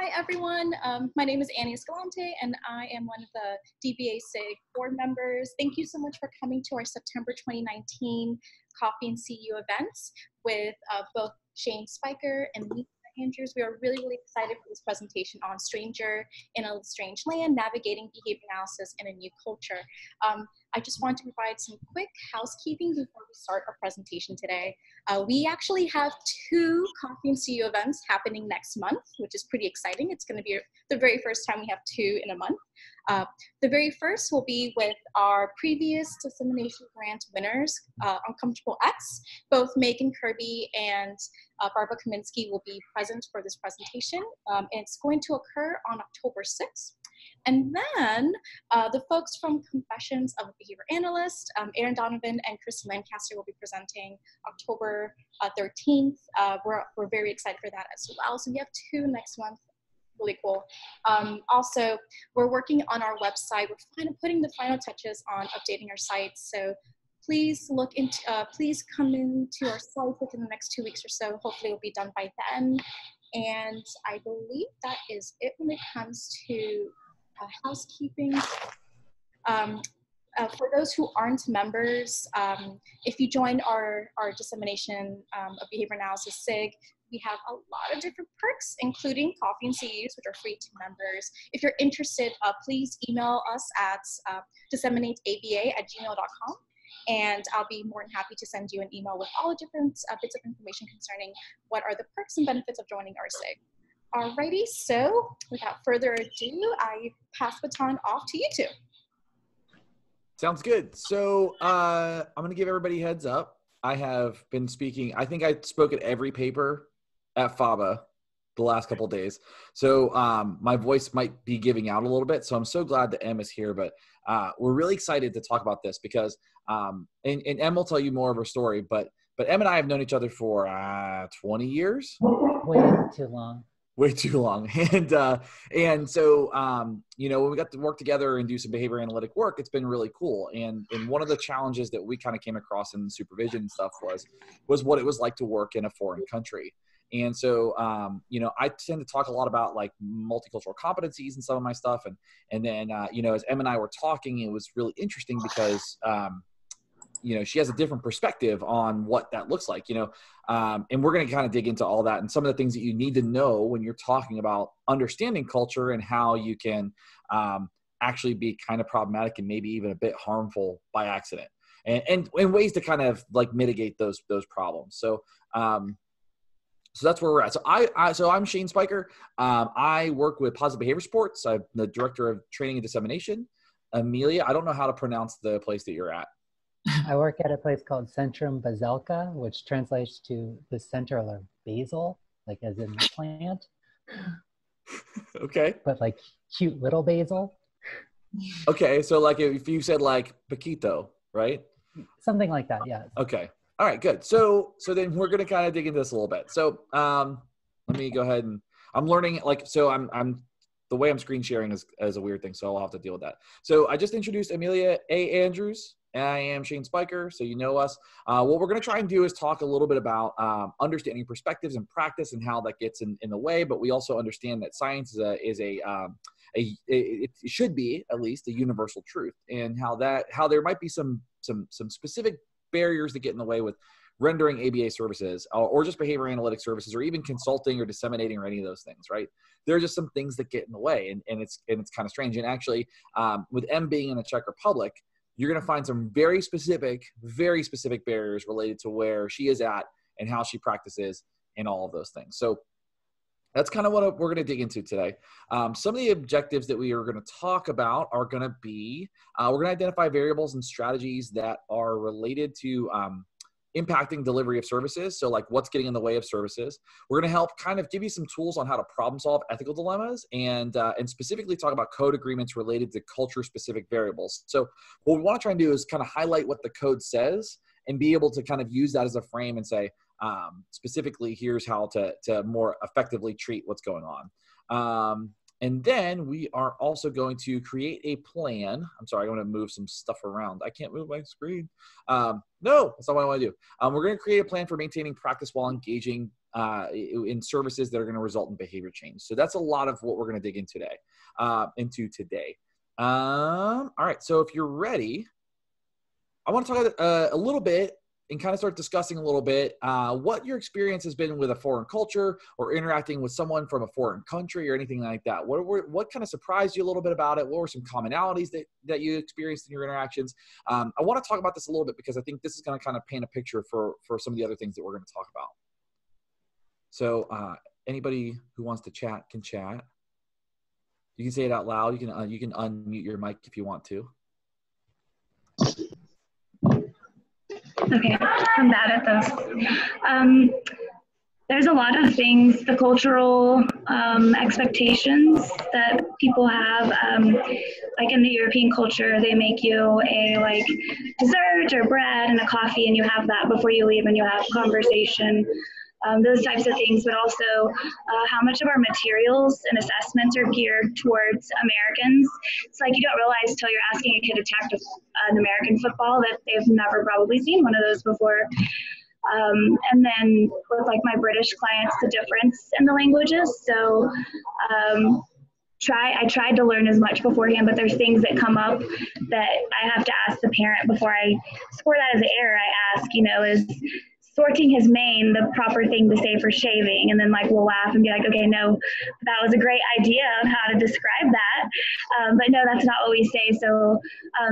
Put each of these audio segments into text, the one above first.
Hi, everyone. My name is Annie Escalante, and I am one of the DBA SIG board members. Thank you so much for coming to our September 2019 Coffee and CU events with both Shane Spiker and Lisa Andrews. We are really, really excited for this presentation on Stranger in a Strange Land, Navigating Behavior Analysis in a New Culture. I just want to provide some quick housekeeping before we start our presentation today. We actually have 2 Coffee and CU events happening next month, which is pretty exciting. It's going to be the very first time we have 2 in a month. The very first will be with our previous dissemination grant winners, Uncomfortable X. Both Megan Kirby and Barbara Kaminsky will be present for this presentation. And it's going to occur on October 6th. And then the folks from Confessions of a Behavior Analyst, Aaron Donovan and Kristen Lancaster will be presenting October 13th. We're very excited for that as well. So we have 2 next month. Really cool. Also, we're working on our website. We're kind of putting the final touches on updating our site. So please look into, please come into our site within the next 2 weeks or so. Hopefully it'll be done by then. And I believe that is it when it comes to housekeeping. For those who aren't members, if you join our dissemination of behavior analysis SIG, we have a lot of different perks, including coffee and CUs, which are free to members. If you're interested, please email us at disseminateaba@gmail.com, and I'll be more than happy to send you an email with all the different bits of information concerning what are the perks and benefits of joining our SIG. Alrighty, so without further ado, I pass the baton off to you 2. Sounds good. So I'm going to give everybody a heads up. I have been speaking. I think I spoke at every paper at FABA the last couple of days. So my voice might be giving out a little bit. So I'm so glad that Em is here. But we're really excited to talk about this because, and Em will tell you more of her story, but Em and I have known each other for 20 years. Way too long. Way too long. And so, you know, when we got to work together and do some behavior analytic work, it's been really cool. And one of the challenges that we kind of came across in supervision and stuff was what it was like to work in a foreign country. And so, you know, I tend to talk a lot about like multicultural competencies and some of my stuff. And then, you know, as Em and I were talking, it was really interesting because, you know, she has a different perspective on what that looks like, you know, and we're going to kind of dig into all that and some of the things that you need to know when you're talking about understanding culture and how you can actually be kind of problematic and maybe even a bit harmful by accident and ways to kind of like mitigate those problems. So, so that's where we're at. So I'm Shane Spiker. I work with Positive Behavior Sports. I'm the director of training and dissemination. Amelia, I don't know how to pronounce the place that you're at. I work at a place called Centrum Basilica, which translates to the center of basil, like as in the plant. Okay. But like cute little basil. Okay, so like if you said like Paquito, right? Something like that, yeah. Okay. All right, good. So then we're gonna kind of dig into this a little bit. So let me go ahead and I'm learning like so I'm the way I'm screen sharing is a weird thing, so I'll have to deal with that. So I just introduced Amelia A. Andrews. I am Shane Spiker, so you know us. What we're going to try and do is talk a little bit about understanding perspectives and practice and how that gets in the way, but we also understand that science it should be at least a universal truth, and how there might be some specific barriers that get in the way with rendering ABA services or just behavior analytic services or even consulting or disseminating or any of those things, right? There are just some things that get in the way, and it's kind of strange. And actually, with M being in the Czech Republic, you're going to find some very specific barriers related to where she is at and how she practices and all of those things. So that's kind of what we're going to dig into today. Some of the objectives that we are going to talk about are going to be, we're going to identify variables and strategies that are related to impacting delivery of services. So like what's getting in the way of services. We're going to help kind of give you some tools on how to problem solve ethical dilemmas and specifically talk about code agreements related to culture specific variables. So what we want to try and do is kind of highlight what the code says and be able to kind of use that as a frame and say, specifically, here's how to more effectively treat what's going on. And then we are also going to create a plan. I'm sorry, I'm going to move some stuff around. I can't move my screen. No, that's not what I want to do. We're going to create a plan for maintaining practice while engaging in services that are going to result in behavior change. So that's a lot of what we're going to dig into today. All right. So if you're ready, I want to talk a little bit and kind of start discussing a little bit what your experience has been with a foreign culture or interacting with someone from a foreign country or anything like that. What kind of surprised you a little bit about it? What were some commonalities that you experienced in your interactions? I want to talk about this a little bit because I think this is going to kind of paint a picture for some of the other things that we're going to talk about. So anybody who wants to chat can chat. You can say it out loud. You can unmute your mic if you want to. Okay, I'm bad at those. There's a lot of things, the cultural expectations that people have. Like in the European culture, they make you a dessert or bread and a coffee, and you have that before you leave, and you have conversation. Those types of things, but also how much of our materials and assessments are geared towards Americans. It's like you don't realize till you're asking a kid to tackle an American football that they've never probably seen one of those before. And then with my British clients, the difference in the languages. So I tried to learn as much beforehand, but there's things that come up that I have to ask the parent before I score that as an error. I ask, is sorting his mane the proper thing to say for shaving? And then we'll laugh and be like, okay, no, that was a great idea of how to describe that. But no, that's not what we say. So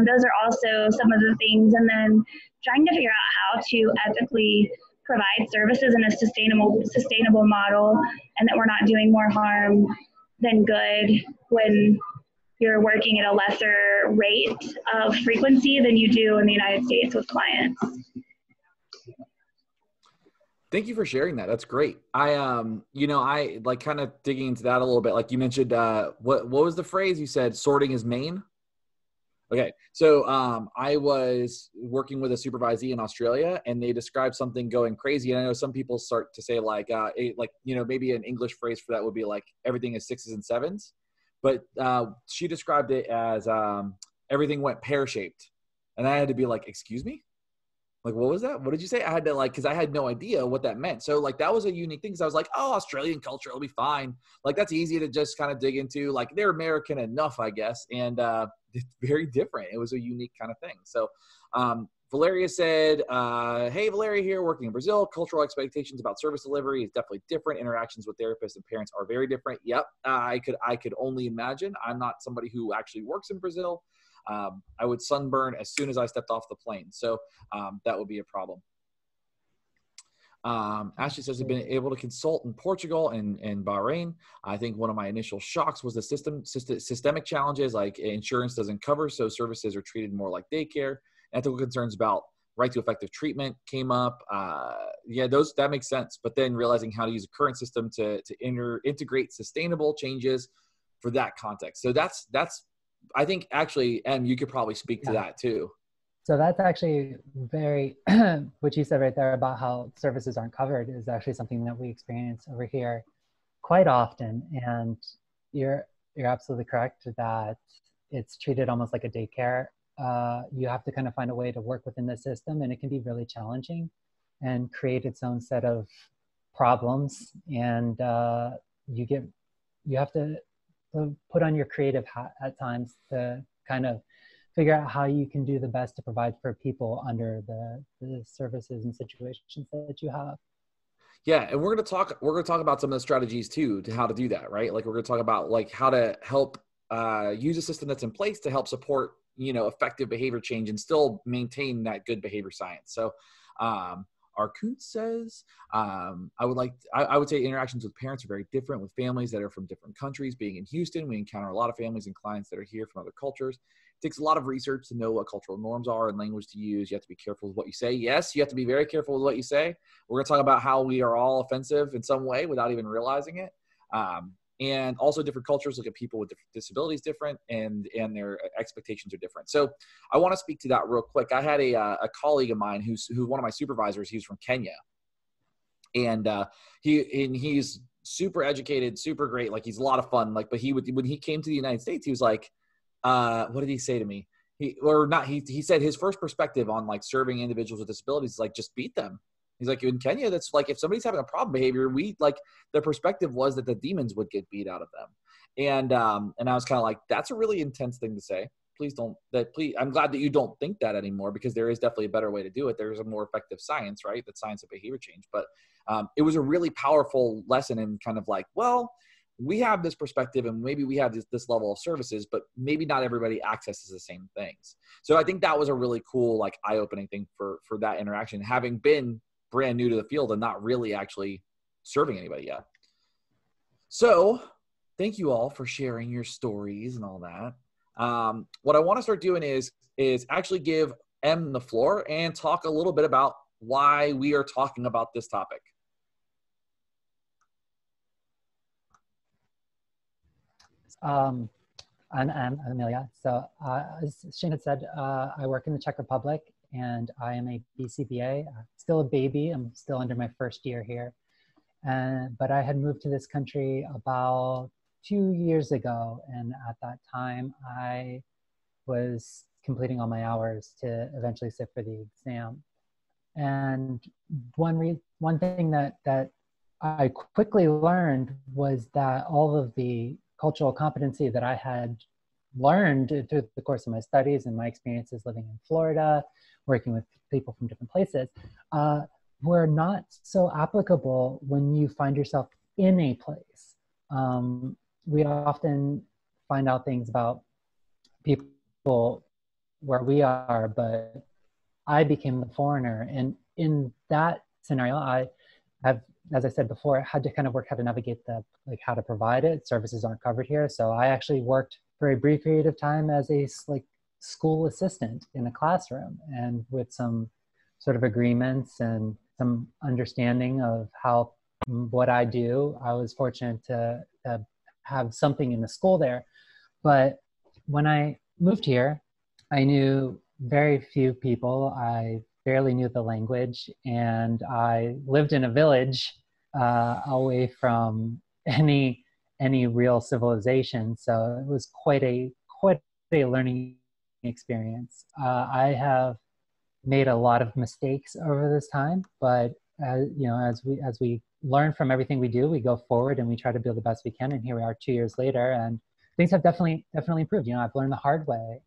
those are also some of the things. And then trying to figure out how to ethically provide services in a sustainable model, and that we're not doing more harm than good when you're working at a lesser rate of frequency than you do in the United States with clients. Thank you for sharing that. That's great. I kind of digging into that a little bit. Like you mentioned, what was the phrase you said? Sorting his mane. Okay. So, I was working with a supervisee in Australia, and they described something going crazy. And I know some people start to say maybe an English phrase for that would be everything is 6s and 7s, but, she described it as, everything went pear-shaped. And I had to be like, excuse me? What was that? What did you say? I had to because I had no idea what that meant. So that was a unique thing. Cause I was like, oh, Australian culture, it'll be fine. That's easy to just kind of dig into. They're American enough, I guess. And it's very different. It was a unique kind of thing. So Valeria said, hey, Valeria here, working in Brazil. Cultural expectations about service delivery is definitely different. Interactions with therapists and parents are very different. Yep. I could only imagine. I'm not somebody who actually works in Brazil. I would sunburn as soon as I stepped off the plane. So that would be a problem. Ashley says, I've been able to consult in Portugal and Bahrain. I think one of my initial shocks was the systemic challenges, like insurance doesn't cover, so services are treated more like daycare. Ethical concerns about right to effective treatment came up. That makes sense. But then realizing how to use a current system to integrate sustainable changes for that context. So that's I think actually, Em, you could probably speak to that too. So that's actually very, what you said right there about how services aren't covered is actually something that we experience over here quite often. And you're absolutely correct that it's treated almost like a daycare. You have to kind of find a way to work within the system, and it can be really challenging and create its own set of problems. And you have to put on your creative hat at times to kind of figure out how you can do the best to provide for people under the services and situations that you have. Yeah, and we're going to talk about some of the strategies too to how to do that, right? We're going to talk about how to help use a system that's in place to help support effective behavior change and still maintain that good behavior science. So Arkunt says, I would say interactions with parents are very different with families that are from different countries. Being in Houston, we encounter a lot of families and clients that are here from other cultures. It takes a lot of research to know what cultural norms are and language to use. You have to be careful with what you say. Yes, you have to be very careful with what you say. We're going to talk about how we are all offensive in some way without even realizing it. And also different cultures look at people with different disabilities different, and their expectations are different. So I want to speak to that real quick. I had a colleague of mine who's one of my supervisors. He's from Kenya, and he's super educated, super great. He's a lot of fun. But when he came to the United States, he was like, what did he say to me? He said his first perspective on serving individuals with disabilities is just beat them. He's like, in Kenya, that's like, if somebody's having a problem behavior, we like, the perspective was that the demons would get beat out of them. And I was kind of like, that's a really intense thing to say. Please don't, I'm glad that you don't think that anymore, because there is definitely a better way to do it. There's a more effective science, right? That's science of behavior change. But it was a really powerful lesson in kind of like, well, we have this perspective and maybe we have this level of services, but maybe not everybody accesses the same things. So I think that was a really cool, like, eye-opening thing for that interaction, having been brand new to the field and not really actually serving anybody yet. So thank you all for sharing your stories and all that. What I want to start doing is actually give Em the floor and talk a little bit about why we are talking about this topic. I'm Amelia. So as Shane had said, I work in the Czech Republic and I am a BCBA, still a baby. I'm still under my first year here. But I had moved to this country about 2 years ago. And at that time, I was completing all my hours to eventually sit for the exam. And one thing that I quickly learned was that all of the cultural competency that I had learned through the course of my studies and my experiences living in Florida, working with people from different places, were not so applicable when you find yourself in a place. We often find out things about people where we are, but I became the foreigner. And in that scenario, I have, as I said before, had to kind of work how to navigate how to provide it. Services aren't covered here. So I actually worked for a brief period of time as a school assistant in a classroom, and with some sort of agreements and some understanding of how what I do. I was fortunate to have something in the school there. But when I moved here, I knew very few people. I barely knew the language, and I lived in a village away from any real civilization. So it was quite a learning experience. I have made a lot of mistakes over this time, but as we learn from everything we do, we go forward and we try to build the best we can. And here we are 2 years later, and things have definitely improved. I've learned the hard way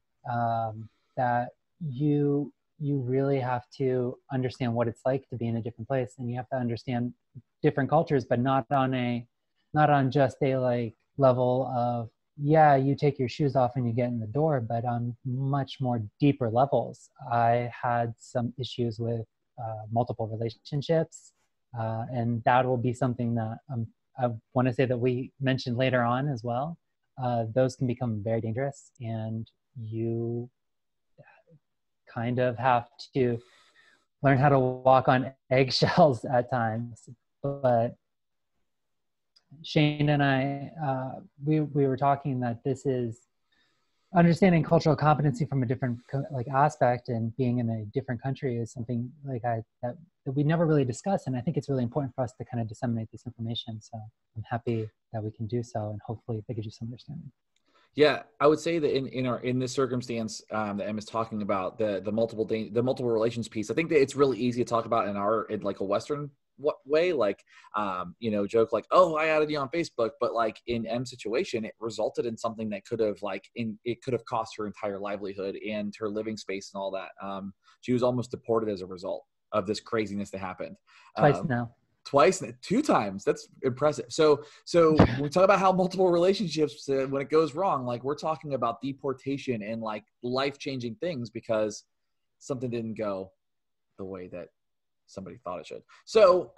that you really have to understand what it's like to be in a different place, and you have to understand different cultures, but not on just a level of, yeah, you take your shoes off and you get in the door, but on much more deeper levels. I had some issues with multiple relationships, and that will be something that I want to say that we mentioned later on as well. Those can become very dangerous, and you kind of have to learn how to walk on eggshells at times. But Shane and I, we were talking that this is understanding cultural competency from a different aspect, and being in a different country is something that we never really discussed. And I think it's really important for us to kind of disseminate this information. So I'm happy that we can do so, and hopefully they gives you some understanding. Yeah, I would say that in this circumstance that Em is talking about, the multiple relations piece, I think that it's really easy to talk about in a Western way, joke like, oh, I added you on Facebook, but in Em's situation, it resulted in something that could have cost her entire livelihood and her living space and all that. She was almost deported as a result of this craziness that happened. Twice, 2 times. That's impressive. So when we talk about how multiple relationships, when it goes wrong, we're talking about deportation and life-changing things because something didn't go the way that somebody thought it should. So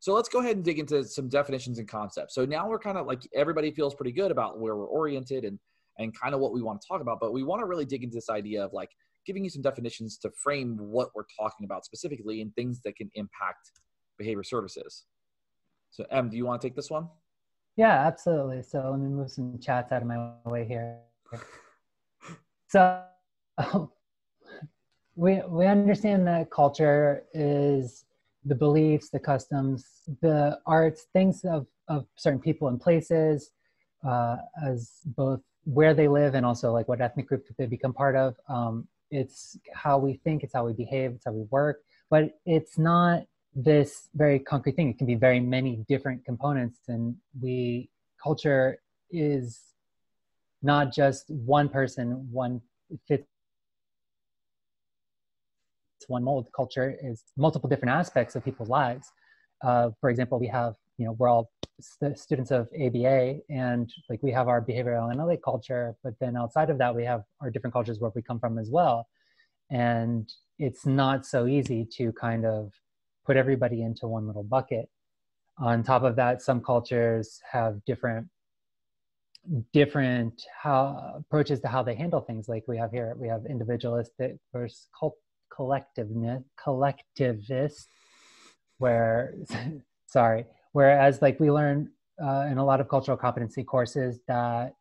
let's go ahead and dig into some definitions and concepts. So now we're kind of everybody feels pretty good about where we're oriented and kind of what we want to talk about, but we want to really dig into this idea of giving you some definitions to frame what we're talking about specifically and things that can impact behavior services. So Em, do you want to take this one? Yeah, absolutely. So let me move some chats out of my way here. So we understand that culture is the beliefs, the customs, the arts, things of certain people and places, as both where they live and also what ethnic group they become part of. It's how we think, it's how we behave, it's how we work, but it's not this very concrete thing. It can be very many different components, and culture is not just one person, one fits one mold. Culture is multiple different aspects of people's lives. For example, we have, we're all students of ABA, and like we have our behavioral analytic culture, but then outside of that, we have our different cultures where we come from as well. And it's not so easy to kind of put everybody into one little bucket. On top of that, some cultures have different approaches to how they handle things. Like we have here, we have individualistic versus collectivist, whereas like we learn in a lot of cultural competency courses that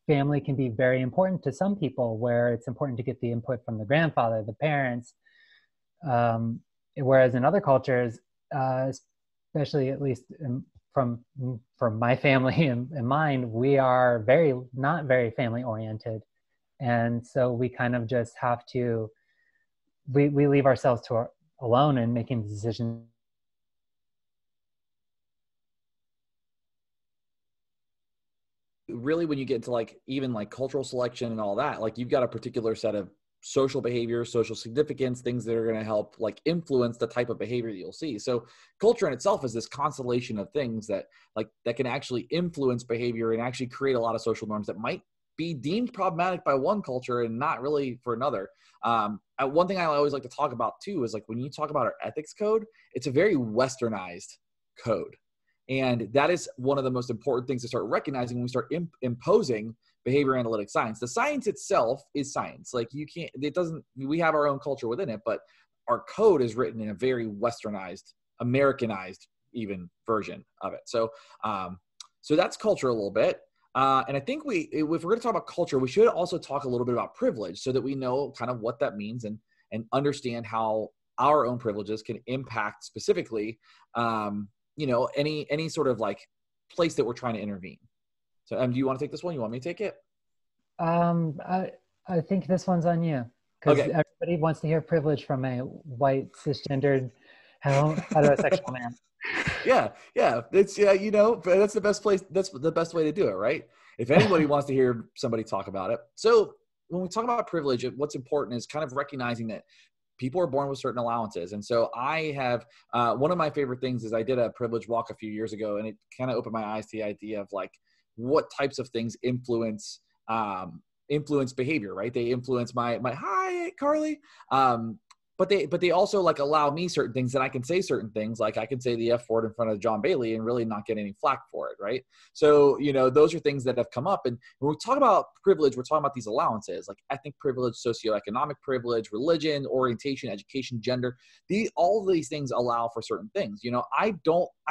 family can be very important to some people, where it's important to get the input from the grandfather, the parents, whereas in other cultures, especially at least from my family and mine, we are not very family oriented. And so we kind of just have to, we leave ourselves alone in making decisions. Really, when you get into like even like cultural selection and all that, like you've got a particular set of social behavior, social significance, things that are going to help like influence the type of behavior that you'll see. So culture in itself is this constellation of things that can actually influence behavior and actually create a lot of social norms that might be deemed problematic by one culture and not really for another. One thing I always like to talk about too is like when you talk about our ethics code, it's a very westernized code. And that is one of the most important things to start recognizing when we start imposing behavior analytic science. The science itself is science. Like we have our own culture within it, but our code is written in a very westernized, Americanized even version of it. So that's culture a little bit. And I think if we're going to talk about culture, we should also talk a little bit about privilege so that we know kind of what that means and understand how our own privileges can impact specifically, any sort of like place that we're trying to intervene. So do you want to take this one? You want me to take it? I think this one's on you, because everybody wants to hear privilege from a white cisgendered heterosexual man. Yeah. It's but that's the best place. That's the best way to do it, right? If anybody wants to hear somebody talk about it. So when we talk about privilege, what's important is kind of recognizing that people are born with certain allowances. And so I have, one of my favorite things is I did a privilege walk a few years ago, and it kind of opened my eyes to the idea of like what types of things influence behavior, right? They influence my hi, Carly. But they also like allow me certain things that I can say certain things, like I can say the F word in front of John Bailey and really not get any flack for it, right? So, those are things that have come up. And when we talk about privilege, we're talking about these allowances, like ethnic privilege, socioeconomic privilege, religion, orientation, education, gender. All of these things allow for certain things. I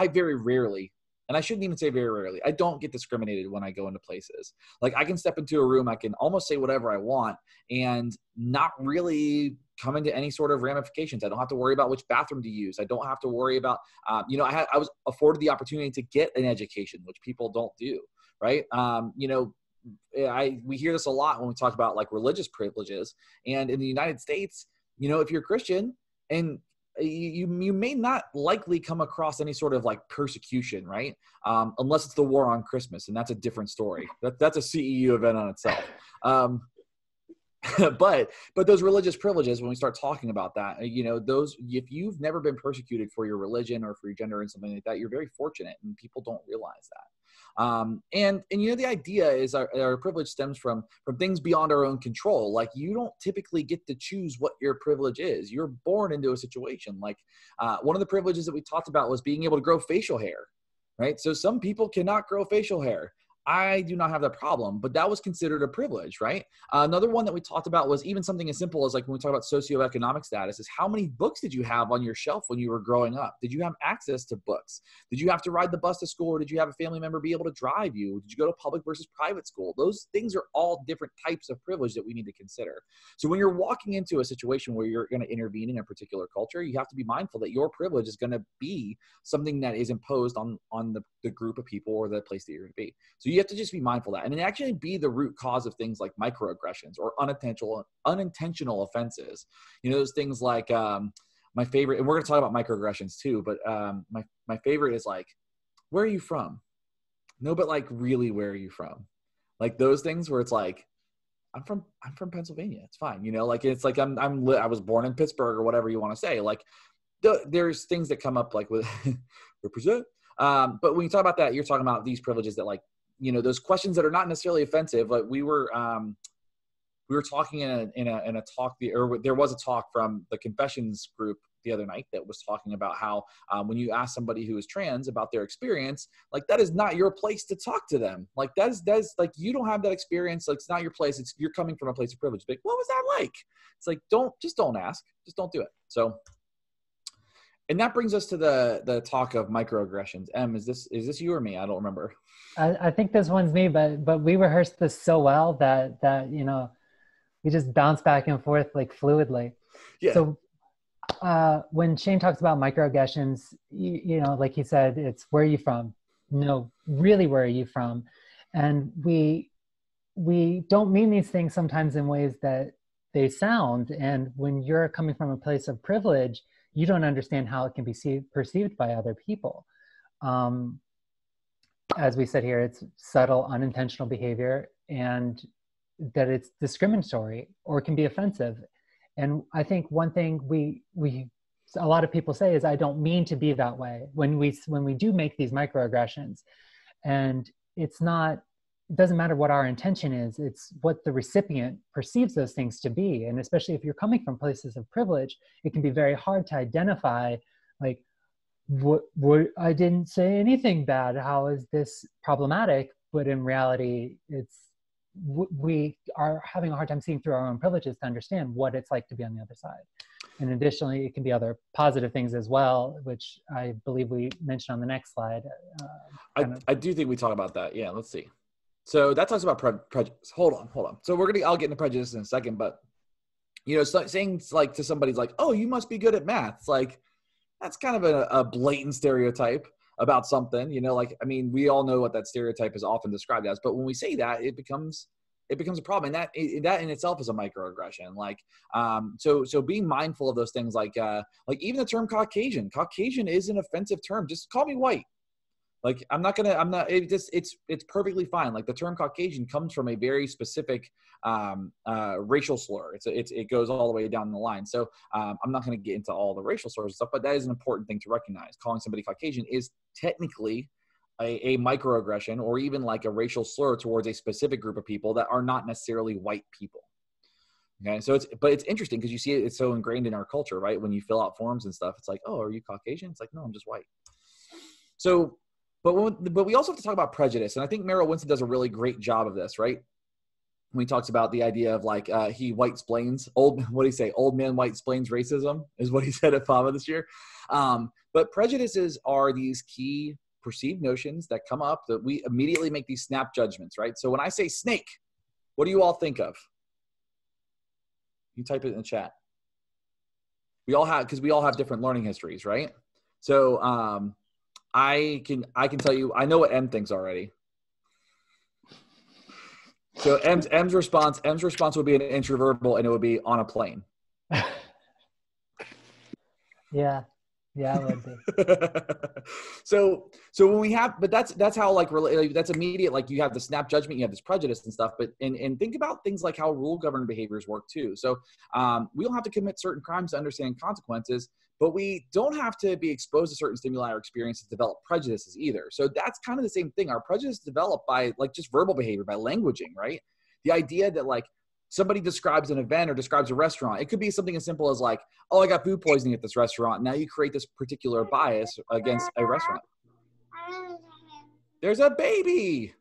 very rarely, and I shouldn't even say very rarely, I don't get discriminated when I go into places. Like I can step into a room, I can almost say whatever I want and not really come into any sort of ramifications. I don't have to worry about which bathroom to use. I don't have to worry about, I was afforded the opportunity to get an education, which people don't do, right? We hear this a lot when we talk about like religious privileges. And in the United States, if you're Christian and you may not likely come across any sort of like persecution, right? Unless it's the war on Christmas, and that's a different story. That's a CEU event on itself. But those religious privileges, when we start talking about that, those, if you've never been persecuted for your religion or for your gender and something like that, you're very fortunate, and people don't realize that. And the idea is our privilege stems from things beyond our own control. Like you don't typically get to choose what your privilege is. You're born into a situation. Like one of the privileges that we talked about was being able to grow facial hair, right? So some people cannot grow facial hair. I do not have that problem, but that was considered a privilege, right? Another one that we talked about was even something as simple as like when we talk about socioeconomic status is how many books did you have on your shelf when you were growing up? Did you have access to books? Did you have to ride the bus to school, or did you have a family member be able to drive you? Did you go to public versus private school? Those things are all different types of privilege that we need to consider. So when you're walking into a situation where you're going to intervene in a particular culture, you have to be mindful that your privilege is going to be something that is imposed on the group of people or the place that you're going to be. So you have to just be mindful of that, and it actually be the root cause of things like microaggressions or unintentional offenses. Those things like my favorite, and we're going to talk about microaggressions too, but my favorite is like, where are you from? No, but like, really, where are you from? Like those things where it's like, I'm from Pennsylvania. It's fine. You know, like, it's like, I was born in Pittsburgh or whatever you want to say. Like there's things that come up like with represent. But when you talk about that, you're talking about these privileges that, like, you know, those questions that are not necessarily offensive. Like we were talking in a talk, or there was a talk from the confessions group the other night that was talking about how when you ask somebody who is trans about their experience, like that is not your place to talk to them. Like that is like, you don't have that experience. Like it's not your place. You're coming from a place of privilege. Like, what was that like? It's like, don't ask, just don't do it. So, and that brings us to the talk of microaggressions. Is this you or me? I don't remember. I think this one's me, but we rehearsed this so well that you know, we just bounce back and forth like fluidly. Yeah. So when Shane talks about microaggressions, you know, like he said, it's where are you from? No, really, where are you from? And we don't mean these things sometimes in ways that they sound. And when you're coming from a place of privilege, you don't understand how it can be perceived by other people. As we said here, it's subtle, unintentional behavior, and that it's discriminatory or can be offensive. And I think one thing a lot of people say is, I don't mean to be that way when we do make these microaggressions. And it doesn't matter what our intention is, it's what the recipient perceives those things to be. And especially if you're coming from places of privilege, it can be very hard to identify, like, what I didn't say anything bad. How is this problematic? But in reality, we are having a hard time seeing through our own privileges to understand what it's like to be on the other side. And additionally, it can be other positive things as well, which I believe we mentioned on the next slide. I do think we talk about that. Yeah, let's see. So that talks about prejudice. Hold on. So I'll get into prejudice in a second, but you know, saying like to somebody's like, oh, you must be good at math. It's like, that's kind of a blatant stereotype about something, you know, like, I mean, we all know what that stereotype is often described as, but when we say that, it becomes a problem. And that in itself is a microaggression. Like, so being mindful of those things, like even the term Caucasian is an offensive term. Just call me white. Like, it's perfectly fine. Like the term Caucasian comes from a very specific racial slur. It goes all the way down the line. So I'm not going to get into all the racial slurs and stuff, but that is an important thing to recognize. Calling somebody Caucasian is technically a microaggression, or even like a racial slur towards a specific group of people that are not necessarily white people. Okay, so it's interesting because you see it's so ingrained in our culture, right? When you fill out forms and stuff, it's like, oh, are you Caucasian? It's like, no, I'm just white. So, but we also have to talk about prejudice, and I think Merrill Winston does a really great job of this, right? When he talks about the idea of like he white-splains old man white-splains racism is what he said at FAMA this year. But prejudices are these key perceived notions that come up that we immediately make these snap judgments, right? So when I say snake, what do you all think of? You type it in the chat. Because we all have different learning histories, right? So I can tell you, I know what M thinks already. So M's response would be an introvertible, and it would be on a plane. Yeah, it would be. So when we have, but that's how like that's immediate. Like you have the snap judgment, you have this prejudice and stuff. But and think about things like how rule governed behaviors work too. So we don't have to commit certain crimes to understand consequences, but we don't have to be exposed to certain stimuli or experiences to develop prejudices either. So that's kind of the same thing. Our prejudice is developed by like just verbal behavior, by languaging, right? The idea that like somebody describes an event or describes a restaurant. It could be something as simple as like, oh, I got food poisoning at this restaurant. Now you create this particular bias against a restaurant. There's a baby.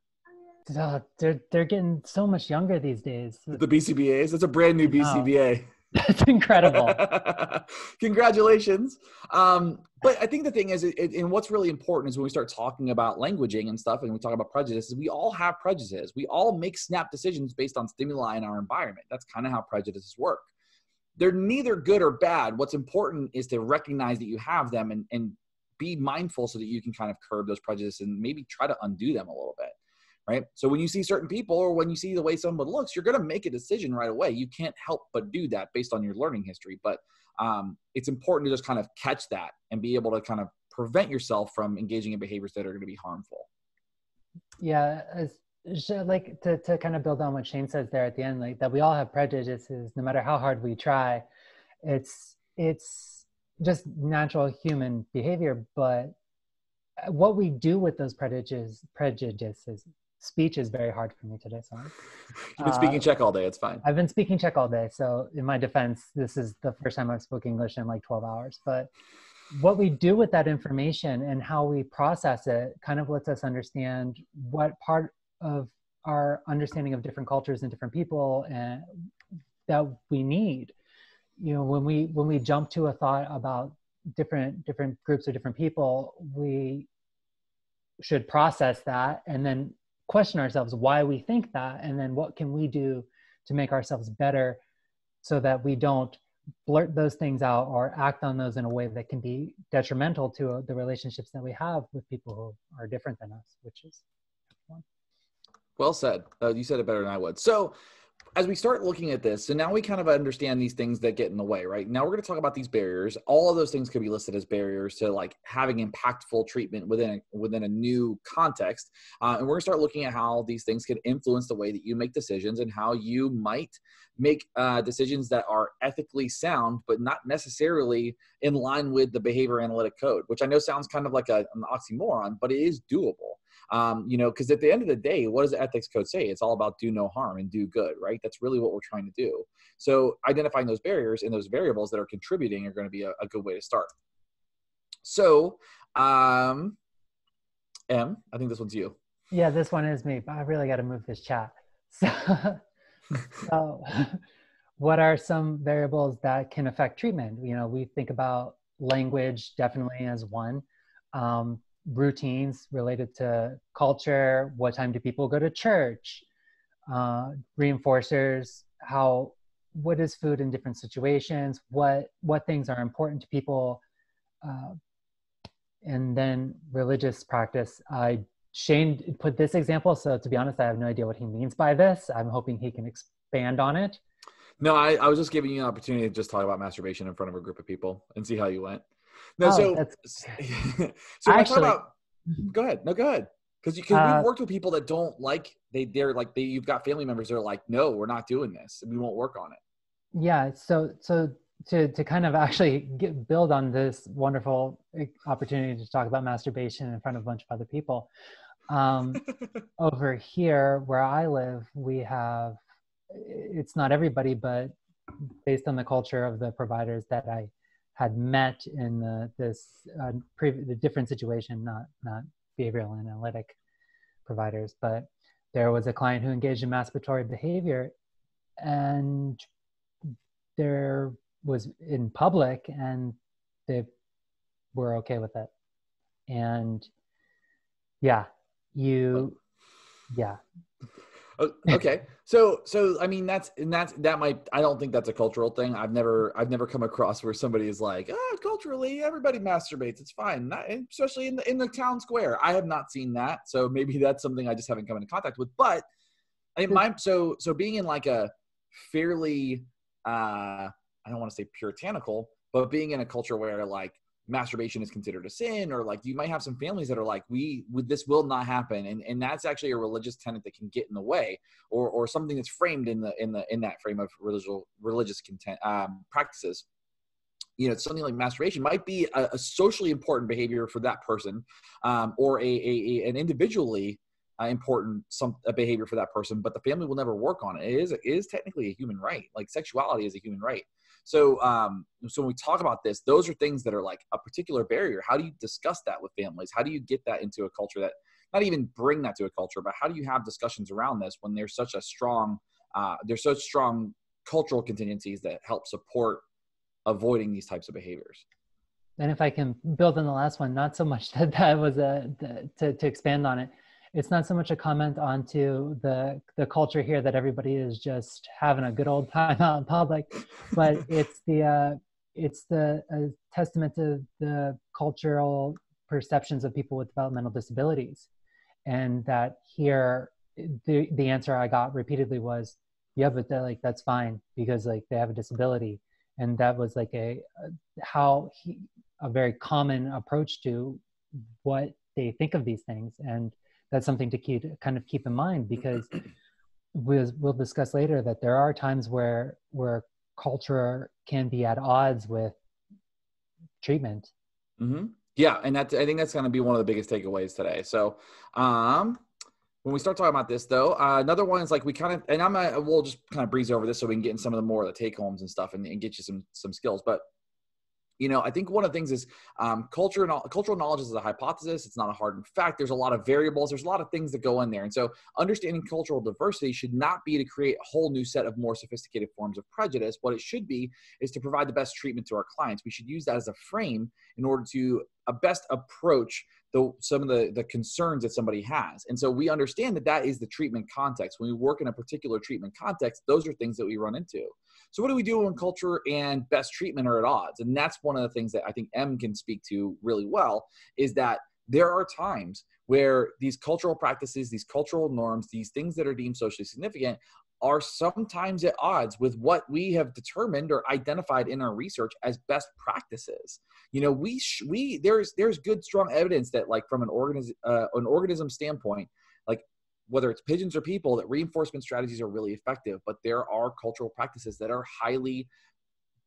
They're getting so much younger these days. The BCBAs. It's a brand new BCBA. That's incredible. Congratulations. But I think the thing is, and what's really important is when we start talking about languaging and stuff, and we talk about prejudices, we all have prejudices. We all make snap decisions based on stimuli in our environment. That's kind of how prejudices work. They're neither good or bad. What's important is to recognize that you have them and be mindful so that you can kind of curb those prejudices and maybe try to undo them a little bit. right? So when you see certain people or when you see the way someone looks, you're going to make a decision right away. You can't help but do that based on your learning history. But it's important to just kind of catch that and be able to kind of prevent yourself from engaging in behaviors that are going to be harmful. Yeah, like to kind of build on what Shane says there at the end, like that we all have prejudices no matter how hard we try. It's just natural human behavior, but what we do with those prejudices, speech is very hard for me today. Sorry. You've been speaking Czech all day. It's fine. I've been speaking Czech all day. So in my defense, this is the first time I've spoken English in like 12 hours. But what we do with that information and how we process it kind of lets us understand what part of our understanding of different cultures and different people and that we need. You know, when we jump to a thought about different groups or different people, we should process that and then question ourselves why we think that, and then what can we do to make ourselves better so that we don't blurt those things out or act on those in a way that can be detrimental to the relationships that we have with people who are different than us, which is one. Well said. You said it better than I would. So as we start looking at this, so now we kind of understand these things that get in the way, right? Now we're going to talk about these barriers. All of those things could be listed as barriers to like having impactful treatment within a new context. And we're going to start looking at how these things can influence the way that you make decisions and how you might make decisions that are ethically sound, but not necessarily in line with the behavior analytic code, which I know sounds kind of like an oxymoron, but it is doable. You know, because at the end of the day, what does the ethics code say? It's all about do no harm and do good, right? That's really what we're trying to do. So identifying those barriers and those variables that are contributing are going to be a good way to start. So, Em, I think this one's you. Yeah, this one is me, but I really got to move this chat. So what are some variables that can affect treatment? You know, we think about language definitely as one. Routines related to culture, what time do people go to church, reinforcers, what is food in different situations, what things are important to people, and then religious practice. Shane put this example, so to be honest, I have no idea what he means by this. I'm hoping he can expand on it. No, I was just giving you an opportunity to just talk about masturbation in front of a group of people and see how you went. No, so I talk about, go ahead. No, go ahead. Because we've worked with people that don't like, you've got family members that are like, no, we're not doing this. We won't work on it. Yeah. So to kind of actually build on this wonderful opportunity to talk about masturbation in front of a bunch of other people. Over here where I live, we have, it's not everybody, but based on the culture of the providers that I had met in the different situation, not behavioral analytic providers, but there was a client who engaged in masturbatory behavior, and there was in public, and they were okay with it. And Okay. So I mean, that might, I don't think that's a cultural thing. I've never come across where somebody is like, culturally everybody masturbates, it's fine. Not, especially in the town square. I have not seen that. So maybe that's something I just haven't come into contact with. But I mean, so being in like a fairly, I don't want to say puritanical, but being in a culture where like masturbation is considered a sin, or like you might have some families that are like, this will not happen, and that's actually a religious tenet that can get in the way, or something that's framed in that frame of religious content practices. You know, something like masturbation might be a socially important behavior for that person, or an individually important behavior for that person, but the family will never work on it. It is technically a human right. Like sexuality is a human right. So when we talk about this, those are things that are like a particular barrier. How do you discuss that with families? How do you get that into a culture that, not even bring that to a culture, but how do you have discussions around this when there's such strong cultural contingencies that help support avoiding these types of behaviors? And if I can build on the last one, not so much that was to expand on it. It's not so much a comment onto the culture here that everybody is just having a good old time out in public, but it's the testament to the cultural perceptions of people with developmental disabilities, and that here the answer I got repeatedly was, yeah, but like that's fine because like they have a disability. And that was like a very common approach to what they think of these things. And that's something to keep in mind, because we'll discuss later that there are times where culture can be at odds with treatment. Mm-hmm. Yeah, and I think that's going to be one of the biggest takeaways today. So, when we start talking about this, though, another one is like we'll just kind of breeze over this so we can get in some of the more of the take homes and stuff and get you some skills. But I think one of the things is cultural knowledge is a hypothesis. It's not a hard fact. There's a lot of variables. There's a lot of things that go in there. And so understanding cultural diversity should not be to create a whole new set of more sophisticated forms of prejudice. What it should be is to provide the best treatment to our clients. We should use that as a frame in order to best approach some of the concerns that somebody has. And so we understand that is the treatment context. When we work in a particular treatment context, those are things that we run into. So what do we do when culture and best treatment are at odds? And that's one of the things that I think M can speak to really well, is that there are times where these cultural practices, these cultural norms, these things that are deemed socially significant are sometimes at odds with what we have determined or identified in our research as best practices. There's good, strong evidence that, like, from an organism standpoint, like whether it's pigeons or people, that reinforcement strategies are really effective. But there are cultural practices that are highly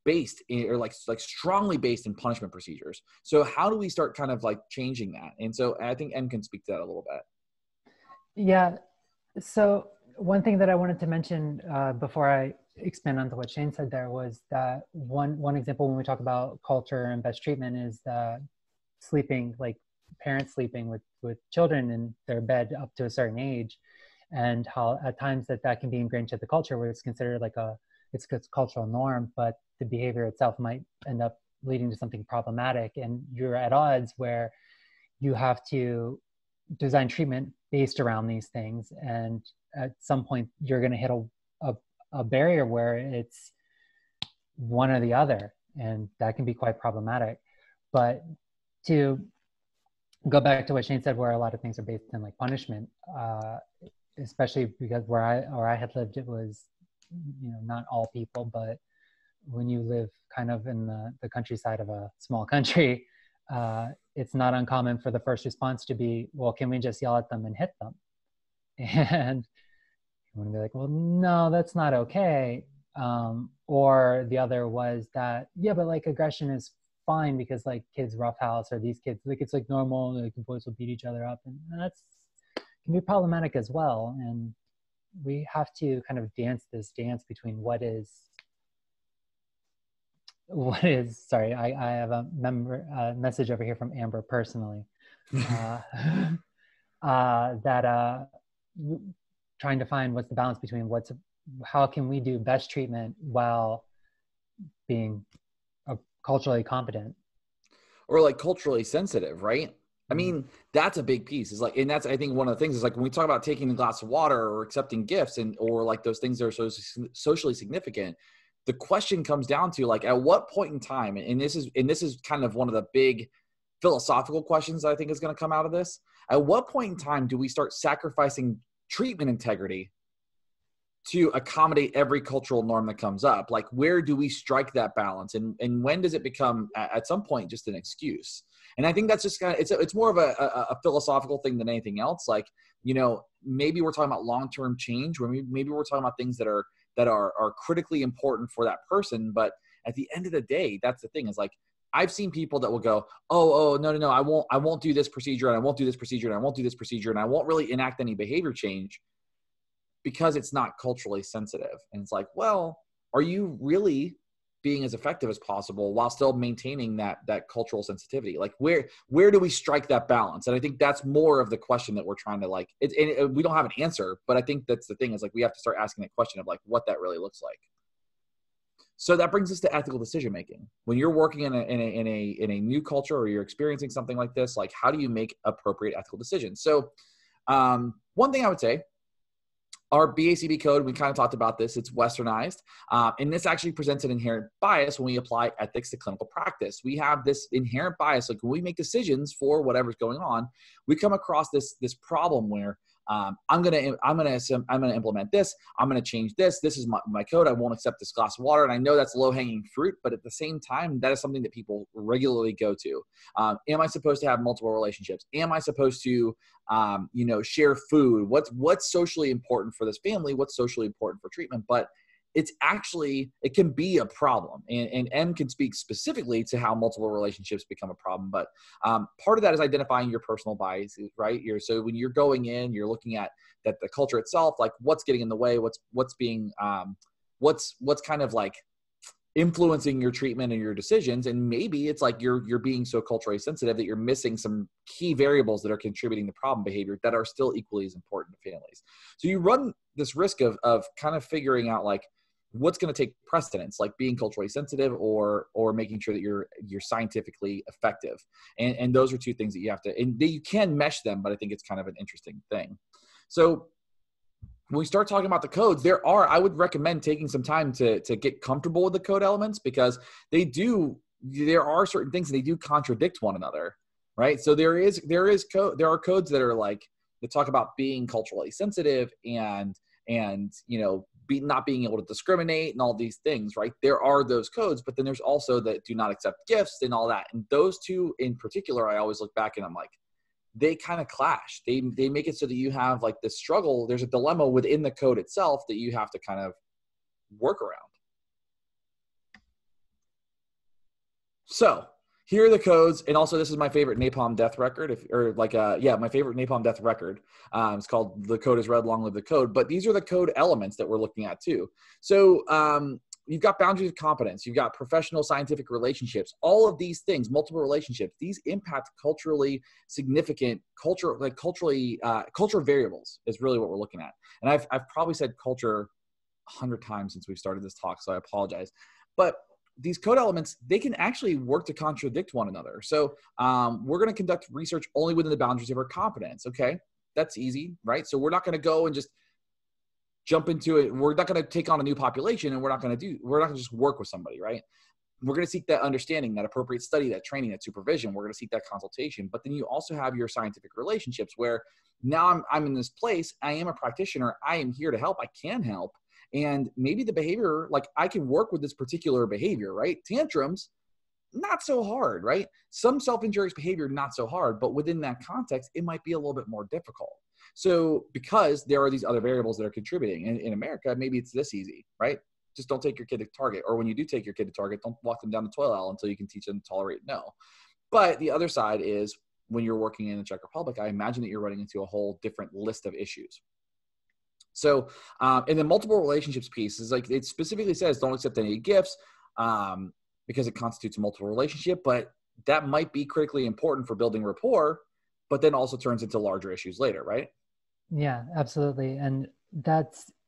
based or like strongly based in punishment procedures. So how do we start kind of like changing that? And so I think M can speak to that a little bit. Yeah. So one thing that I wanted to mention before I expand on to what Shane said there was that one example when we talk about culture and best treatment is sleeping, like parents sleeping with children in their bed up to a certain age, and how at times that can be ingrained to the culture where it's considered like it's a cultural norm, but the behavior itself might end up leading to something problematic. And you're at odds where you have to design treatment based around these things. And at some point you're going to hit a barrier where it's one or the other, and that can be quite problematic. But to go back to what Shane said, where a lot of things are based in like punishment, especially because where I had lived, it was, not all people, but when you live kind of in the countryside of a small country, it's not uncommon for the first response to be, well, can we just yell at them and hit them? And you want to be like, well, no, that's not okay. Or the other was that, yeah, but like aggression is fine because like kids roughhouse, or these kids, like it's like normal, like the boys will beat each other up, and that's can be problematic as well. And we have to kind of dance between what is sorry, I have a message over here from Amber personally, trying to find what's the balance between how can we do best treatment while being culturally competent, or like culturally sensitive, right? I mean, that's a big piece. Is like, and that's, I think one of the things is like when we talk about taking a glass of water or accepting gifts or like those things that are socially significant, the question comes down to like, at what point in time, and this is kind of one of the big philosophical questions that I think is going to come out of this. At what point in time do we start sacrificing treatment integrity to accommodate every cultural norm that comes up? Like, where do we strike that balance? And when does it become at some point just an excuse? And I think that's just kind of, it's more of a philosophical thing than anything else. Like, maybe we're talking about long-term change, where maybe we're talking about things that are critically important for that person. But at the end of the day, that's the thing, is like, I've seen people that will go, oh, no, I won't do this procedure, and I won't do this procedure, and I won't do this procedure, and I won't really enact any behavior change because it's not culturally sensitive. And it's like, well, are you really being as effective as possible while still maintaining that cultural sensitivity? Like, where do we strike that balance? And I think that's more of the question that we're trying to like, and we don't have an answer, but I think that's the thing, is like, we have to start asking that question of like what that really looks like. So that brings us to ethical decision-making. When you're working in a new culture, or you're experiencing something like this, like, how do you make appropriate ethical decisions? So one thing I would say, our BACB code, we kind of talked about this, it's westernized. And this actually presents an inherent bias when we apply ethics to clinical practice. We have this inherent bias, like when we make decisions for whatever's going on, we come across this problem where I'm gonna implement this. I'm gonna change this. This is my code. I won't accept this glass of water. And I know that's low hanging fruit, but at the same time, that is something that people regularly go to. Am I supposed to have multiple relationships? Am I supposed to, share food? What's socially important for this family? What's socially important for treatment? But it can be a problem, and M can speak specifically to how multiple relationships become a problem. But part of that is identifying your personal biases, right? So when you're going in, you're looking at the culture itself, like what's getting in the way, what's kind of like influencing your treatment and your decisions. And maybe it's like you're being so culturally sensitive that you're missing some key variables that are contributing to problem behavior that are still equally as important to families. So you run this risk of kind of figuring out like what's going to take precedence, like being culturally sensitive or making sure that you're scientifically effective. And those are two things that you have to, and you can mesh them, but I think it's kind of an interesting thing. So when we start talking about the codes, I would recommend taking some time to get comfortable with the code elements, because there are certain things that they do contradict one another, right? So there are codes that are like, that talk about being culturally sensitive and not being able to discriminate and all these things, right? There are those codes, but then there's also that do not accept gifts and all that. And those two in particular, I always look back and I'm like, they kind of clash. They make it so that you have like this struggle. There's a dilemma within the code itself that you have to kind of work around. So here are the codes. And also this is my favorite napalm death record, my favorite napalm death record. It's called The Code is Red, Long Live the Code. But these are the code elements that we're looking at too. So you've got boundaries of competence. You've got professional scientific relationships. All of these things, multiple relationships, these impact culturally significant cultural variables is really what we're looking at. And I've probably said culture 100 times since we've started this talk, so I apologize. But these code elements, they can actually work to contradict one another. So we're going to conduct research only within the boundaries of our competence. Okay, that's easy, right? So we're not going to go and just jump into it. We're not going to take on a new population, and we're not going to just work with somebody, right? We're going to seek that understanding, that appropriate study, that training, that supervision. We're going to seek that consultation. But then you also have your scientific relationships where now I'm in this place. I am a practitioner. I am here to help. I can help. And maybe the behavior, like I can work with this particular behavior, right? Tantrums, not so hard, right? Some self-injurious behavior, not so hard. But within that context, it might be a little bit more difficult. So because there are these other variables that are contributing, and in America, maybe it's this easy, right? Just don't take your kid to Target. Or when you do take your kid to Target, don't walk them down the toilet aisle until you can teach them to tolerate no. But the other side is when you're working in the Czech Republic, I imagine that you're running into a whole different list of issues. So in the multiple relationships piece, is like it specifically says don't accept any gifts because it constitutes a multiple relationship, but that might be critically important for building rapport, but then also turns into larger issues later, right? Yeah, absolutely. And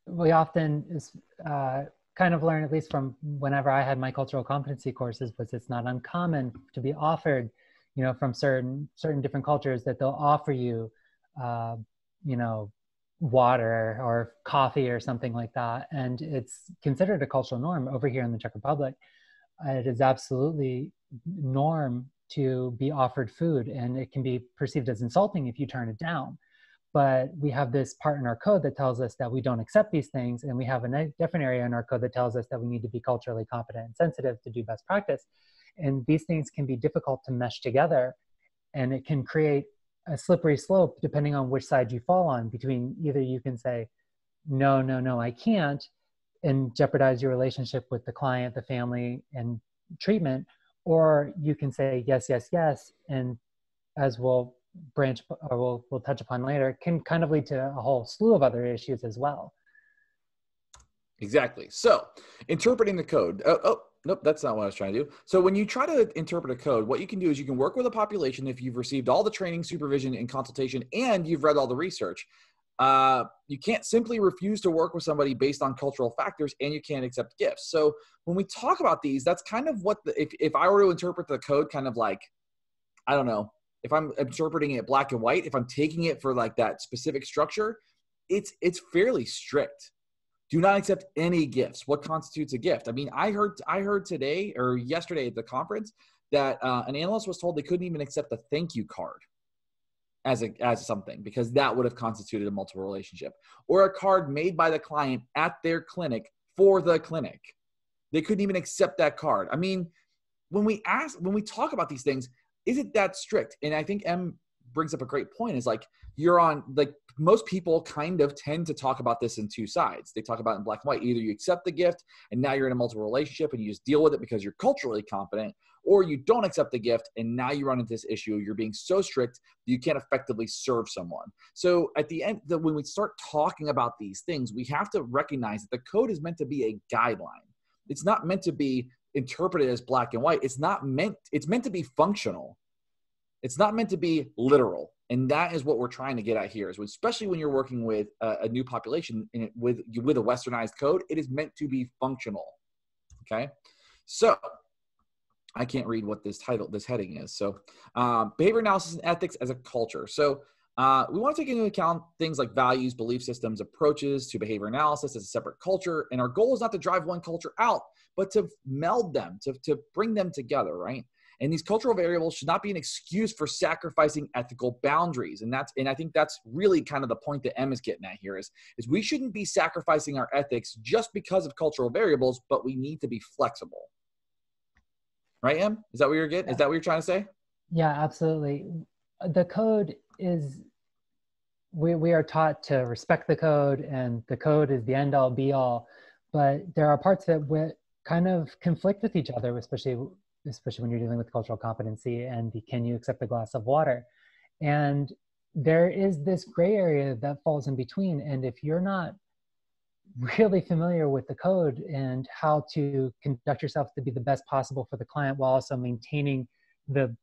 we often kind of learn, at least from whenever I had my cultural competency courses, was it's not uncommon to be offered, from certain different cultures that they'll offer you, water or coffee or something like that. And it's considered a cultural norm over here in the Czech Republic. It is absolutely norm to be offered food, and it can be perceived as insulting if you turn it down. But we have this part in our code that tells us that we don't accept these things, and we have a different area in our code that tells us that we need to be culturally competent and sensitive to do best practice. And these things can be difficult to mesh together, and it can create a slippery slope depending on which side you fall on, between either you can say, no, I can't, and jeopardize your relationship with the client, the family, and treatment, or you can say yes, and as we'll touch upon later, can kind of lead to a whole slew of other issues as well. Exactly. So interpreting the code. Nope, that's not what I was trying to do. So when you try to interpret a code, what you can do is you can work with a population if you've received all the training, supervision, and consultation, and you've read all the research. You can't simply refuse to work with somebody based on cultural factors, and you can't accept gifts. So when we talk about these, that's kind of what, if I were to interpret the code kind of like, I don't know, if I'm interpreting it black and white, if I'm taking it for like that specific structure, it's fairly strict. Do not accept any gifts. What constitutes a gift? I mean, I heard today or yesterday at the conference that an analyst was told they couldn't even accept a thank you card. as something, because that would have constituted a multiple relationship, or a card made by the client at their clinic for the clinic. They couldn't even accept that card. I mean, when we talk about these things, is it that strict? And I think M brings up a great point, is like, most people kind of tend to talk about this in two sides. They talk about it in black and white. Either you accept the gift and now you're in a multiple relationship and you just deal with it because you're culturally competent, or you don't accept the gift and now you run into this issue. You're being so strict that you can't effectively serve someone. So at the end, when we start talking about these things, we have to recognize that the code is meant to be a guideline. It's not meant to be interpreted as black and white. It's meant to be functional. It's not meant to be literal. And that is what we're trying to get at here, is especially when you're working with a new population with a westernized code, it is meant to be functional. Okay. So I can't read what this heading is. So behavior analysis and ethics as a culture. So we want to take into account things like values, belief systems, approaches to behavior analysis as a separate culture. And our goal is not to drive one culture out, but to meld them, to bring them together, right? And these cultural variables should not be an excuse for sacrificing ethical boundaries. And I think that's really kind of the point that M is getting at here, is we shouldn't be sacrificing our ethics just because of cultural variables, but we need to be flexible. Right, Em? Is that what you're getting? Is that what you're trying to say? Yeah, absolutely. The code is, we are taught to respect the code, and the code is the end all be all, but there are parts that kind of conflict with each other, especially when you're dealing with cultural competency and can you accept a glass of water? And there is this gray area that falls in between. And if you're not really familiar with the code and how to conduct yourself to be the best possible for the client while also maintaining the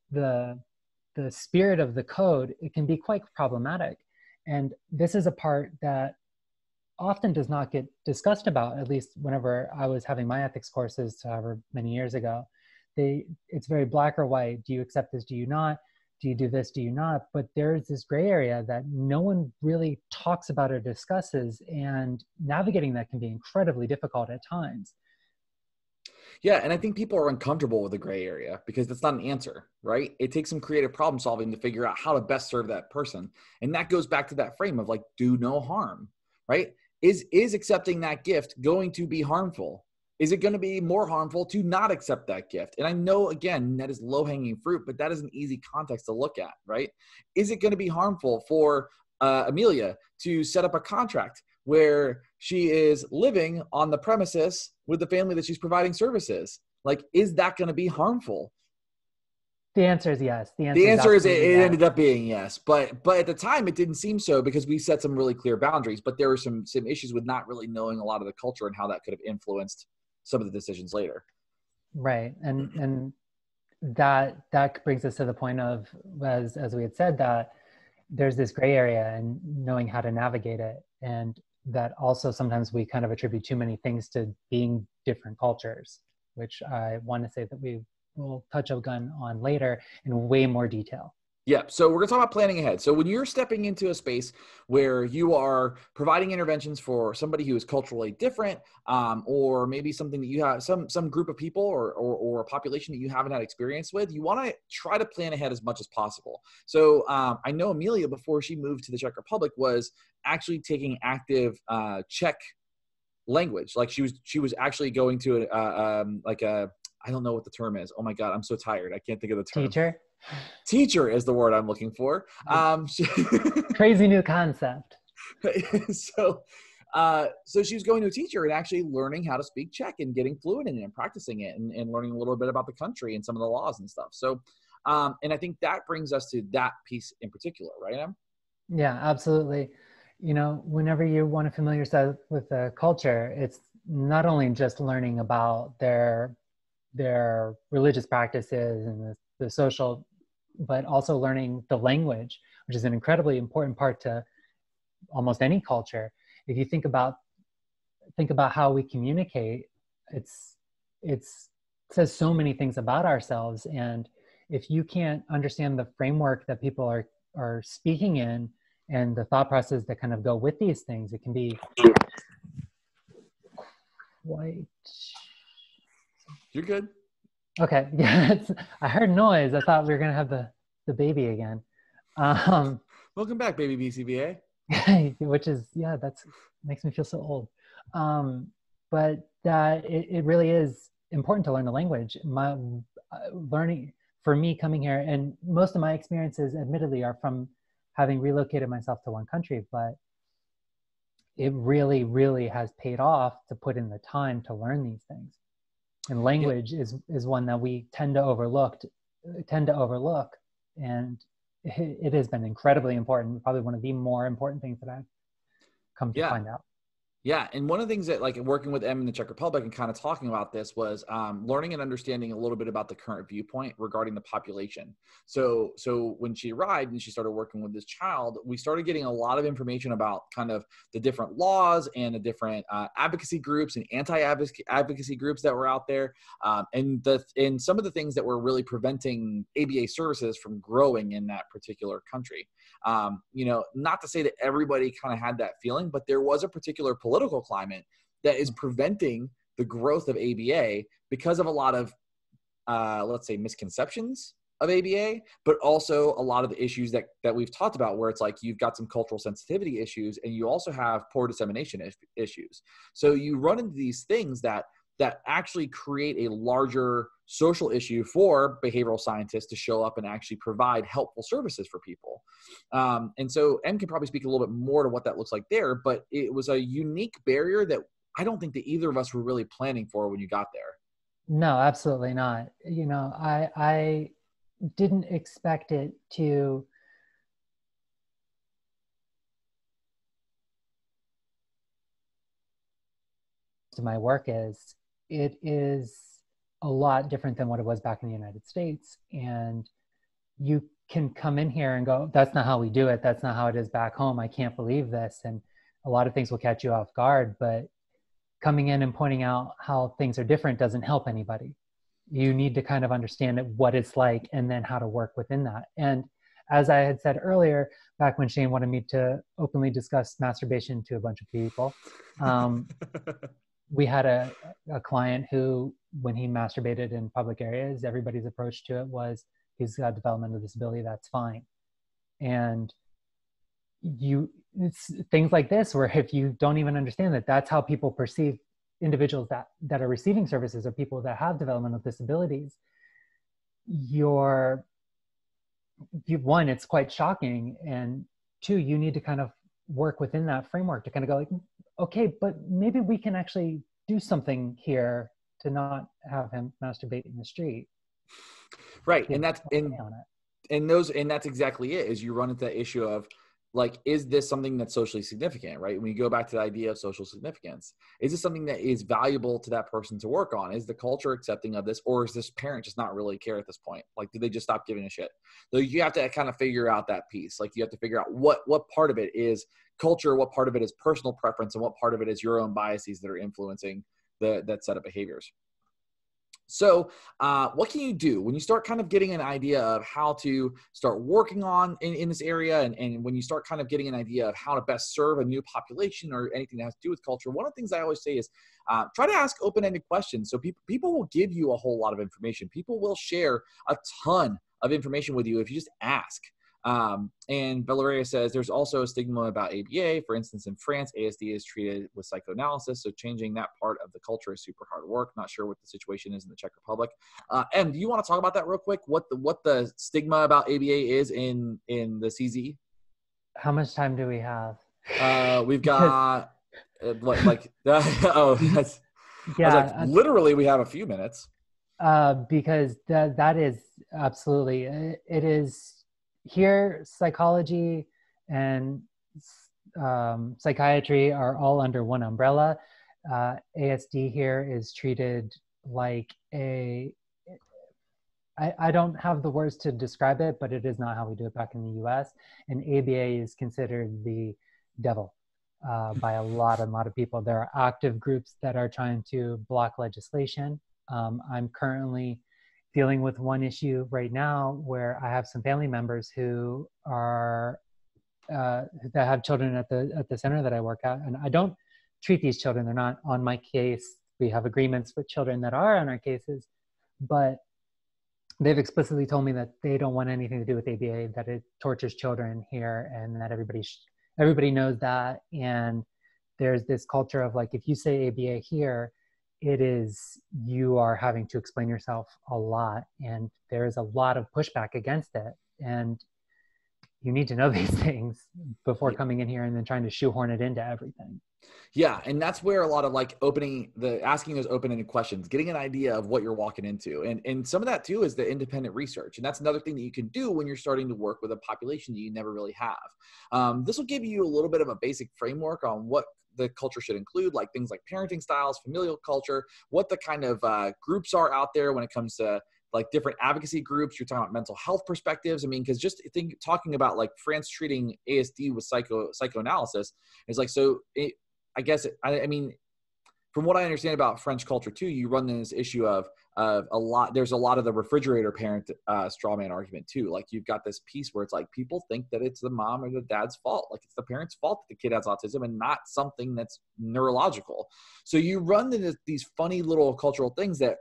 spirit of the code, it can be quite problematic. And this is a part that often does not get discussed about, at least whenever I was having my ethics courses, however many years ago. It's very black or white. Do you accept this? Do you not? Do you do this? Do you not? But there's this gray area that no one really talks about or discusses, and navigating that can be incredibly difficult at times. Yeah, and I think people are uncomfortable with the gray area because that's not an answer, right? It takes some creative problem solving to figure out how to best serve that person. And that goes back to that frame of like, do no harm, right? Is accepting that gift going to be harmful? Is it going to be more harmful to not accept that gift? And I know, again, that is low-hanging fruit, but that is an easy context to look at, right? Is it going to be harmful for Amelia to set up a contract where she is living on the premises with the family that she's providing services? Like, is that going to be harmful? The answer is yes. The answer is it ended up being yes. But at the time, it didn't seem so because we set some really clear boundaries. But there were some issues with not really knowing a lot of the culture and how that could have influenced some of the decisions later. Right. And that brings us to the point of, as we had said, that there's this gray area and knowing how to navigate it. And that also sometimes we kind of attribute too many things to being different cultures, which I want to say that we will touch on later in way more detail. Yeah, so we're going to talk about planning ahead. So when you're stepping into a space where you are providing interventions for somebody who is culturally different, or maybe something that you have, some group of people or a population that you haven't had experience with, you want to try to plan ahead as much as possible. So I know Amelia, before she moved to the Czech Republic, was actually taking active Czech language. Like she was actually going to I don't know what the term is. Oh my God, I'm so tired. I can't think of the term. Teacher is the word I'm looking for. Crazy new concept. So she was going to a teacher and actually learning how to speak Czech and getting fluent in it and practicing it and learning a little bit about the country and some of the laws and stuff. So, and I think that brings us to that piece in particular, right, Em? Yeah, absolutely. You know, whenever you want to familiar yourself with the culture, it's not only just learning about their religious practices and the social, but also learning the language, which is an incredibly important part to almost any culture. If you think about how we communicate, it says so many things about ourselves. And if you can't understand the framework that people are speaking in and the thought process that kind of go with these things, it can be quite... You're good. Okay, yeah, I heard noise. I thought we were gonna have the baby again. Welcome back, baby BCBA. Which is, yeah, that's makes me feel so old. But it really is important to learn the language. My learning for me coming here, and most of my experiences admittedly are from having relocated myself to one country, but it really, really has paid off to put in the time to learn these things. And language is one that we tend to overlook, and it has been incredibly important. Probably one of the more important things that I've come to find out. Yeah, and one of the things that, like, working with Em in the Czech Republic and kind of talking about this was learning and understanding a little bit about the current viewpoint regarding the population. So when she arrived and she started working with this child, we started getting a lot of information about kind of the different laws and the different advocacy groups and anti-advocacy groups that were out there, and some of the things that were really preventing ABA services from growing in that particular country. Not to say that everybody kind of had that feeling, but there was a particular political climate that is preventing the growth of ABA because of a lot of, let's say, misconceptions of ABA, but also a lot of the issues that we've talked about, where it's like you've got some cultural sensitivity issues and you also have poor dissemination issues. So you run into these things that actually create a larger social issue for behavioral scientists to show up and actually provide helpful services for people. And so Em can probably speak a little bit more to what that looks like there, but it was a unique barrier that I don't think that either of us were really planning for when you got there. No, absolutely not. I didn't expect it to my work is. It is a lot different than what it was back in the United States. And you can come in here and go, that's not how we do it. That's not how it is back home. I can't believe this. And a lot of things will catch you off guard, but coming in and pointing out how things are different doesn't help anybody. You need to kind of understand what it's like and then how to work within that. And as I had said earlier, back when Shane wanted me to openly discuss masturbation to a bunch of people, we had a client who, when he masturbated in public areas, everybody's approach to it was, he's got developmental disability, that's fine. And it's things like this, where if you don't even understand that that's how people perceive individuals that are receiving services, or people that have developmental disabilities, one, it's quite shocking. And two, you need to kind of work within that framework to kind of go like, okay, but maybe we can actually do something here to not have him masturbate in the street. Right. And that's exactly it, is you run into the issue of, like, is this something that's socially significant, right? When you go back to the idea of social significance, is this something that is valuable to that person to work on? Is the culture accepting of this, or is this parent just not really care at this point? Like, did they just stop giving a shit? So you have to kind of figure out that piece. Like, you have to figure out what part of it is culture, what part of it is personal preference, and what part of it is your own biases that are influencing that set of behaviors. So what can you do when you start kind of getting an idea of how to start working on in this area, and when you start kind of getting an idea of how to best serve a new population or anything that has to do with culture? One of the things I always say is try to ask open-ended questions. So people will give you a whole lot of information. People will share a ton of information with you if you just ask. And Valeria says there's also a stigma about ABA. For instance, in France, ASD is treated with psychoanalysis, so changing that part of the culture is super hard work. Not sure what the situation is in the Czech Republic. Em, do you want to talk about that real quick? What the stigma about ABA is in the CZ? How much time do we have? We've got literally we have a few minutes. Because that is absolutely, it is. Here, psychology and psychiatry are all under one umbrella. ASD here is treated like I don't have the words to describe it, but it is not how we do it back in the US. And ABA is considered the devil by a lot of people. There are active groups that are trying to block legislation. I'm currently dealing with one issue right now where I have some family members who are that have children at the center that I work at, and I don't treat these children. They're not on my case. We have agreements with children that are on our cases, but they've explicitly told me that they don't want anything to do with ABA, that it tortures children here, and that everybody knows that. And there's this culture of like, if you say ABA here, it is, you are having to explain yourself a lot, and there's a lot of pushback against it. And you need to know these things before coming in here and then trying to shoehorn it into everything. Yeah. And that's where a lot of like asking those open-ended questions, getting an idea of what you're walking into. And some of that too is the independent research. And that's another thing that you can do when you're starting to work with a population that you never really have. This will give you a little bit of a basic framework on what the culture should include, like things like parenting styles, familial culture, what the kind of groups are out there when it comes to like different advocacy groups. You're talking about mental health perspectives. I mean, because just talking about like France treating ASD with psychoanalysis is like, so I mean, from what I understand about French culture too, you run into this issue of there's a lot of the refrigerator parent straw man argument too. Like you've got this piece where it's like, people think that it's the mom or the dad's fault. Like it's the parent's fault that the kid has autism and not something that's neurological. So you run into these funny little cultural things that